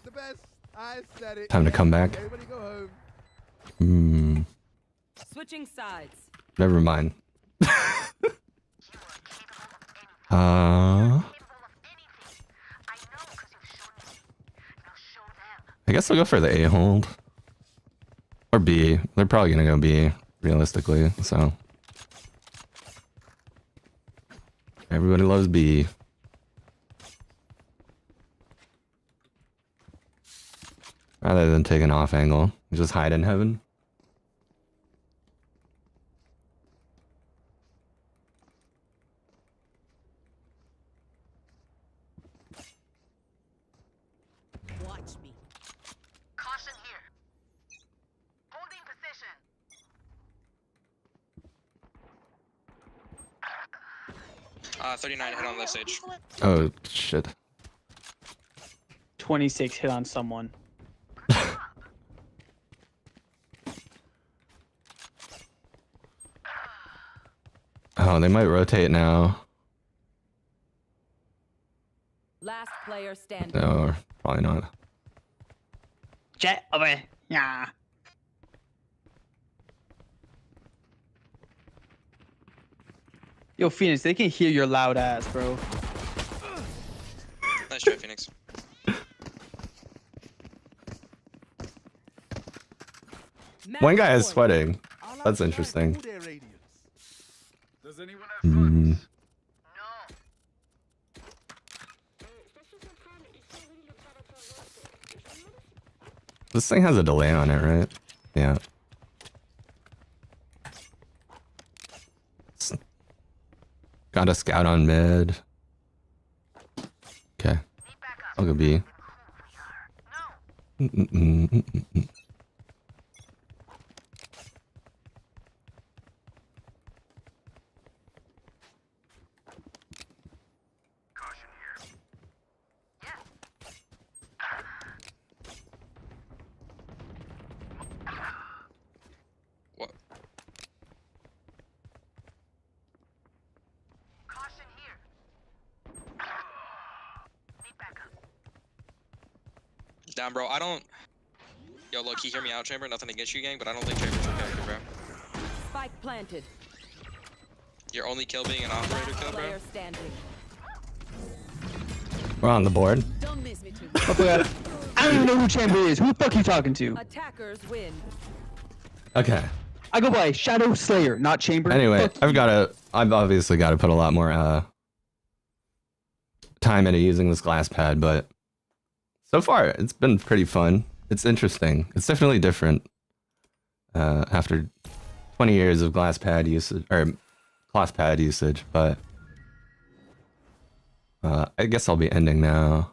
The best. I said it. Time to come back. Everybody go home. Hmm. Switching sides. Never mind. I guess I'll go for the A hold. Or B. They're probably gonna go B, realistically, so. Everybody loves B. Rather than take an off angle, just hide in heaven. Watch me. Caution here. Holding position. 39 hit on this stage. Oh, shit. 26 hit on someone. Oh, they might rotate now. Last player standing. No, probably not. Jet over. Yeah. Yo, Phoenix, they can hear your loud ass, bro. Nice try, Phoenix. One guy is sweating. That's interesting. Does anyone have Hmm. This thing has a delay on it, right? Yeah. Got a scout on mid. Okay. I'll go B. What? Caution here. Need backup. Damn, bro, I don't... Yo, look, hear me out, Chamber. Nothing against you, gang, but I don't think Chamber's your character, bro. Spike planted. Your only kill being an operator Last kill, bro. player standing. We're on the board. Don't miss me too. Oh, my God. I don't even know who Chamber is. Who the fuck you talking to? Attackers win. Okay. I go by Shadow Slayer, not Chamber. Anyway, Fuck. I've obviously got to put a lot more time into using this glass pad, but so far it's been pretty fun. It's interesting. It's definitely different after 20 years of glass pad usage, but I guess I'll be ending now.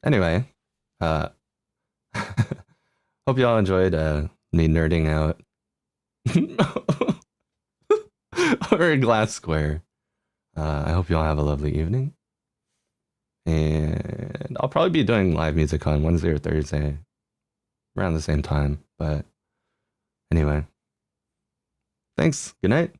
Anyway, hope y'all enjoyed me nerding out over Glass Square. I hope y'all have a lovely evening. And I'll probably be doing live music on Wednesday or Thursday around the same time. But anyway, thanks. Good night.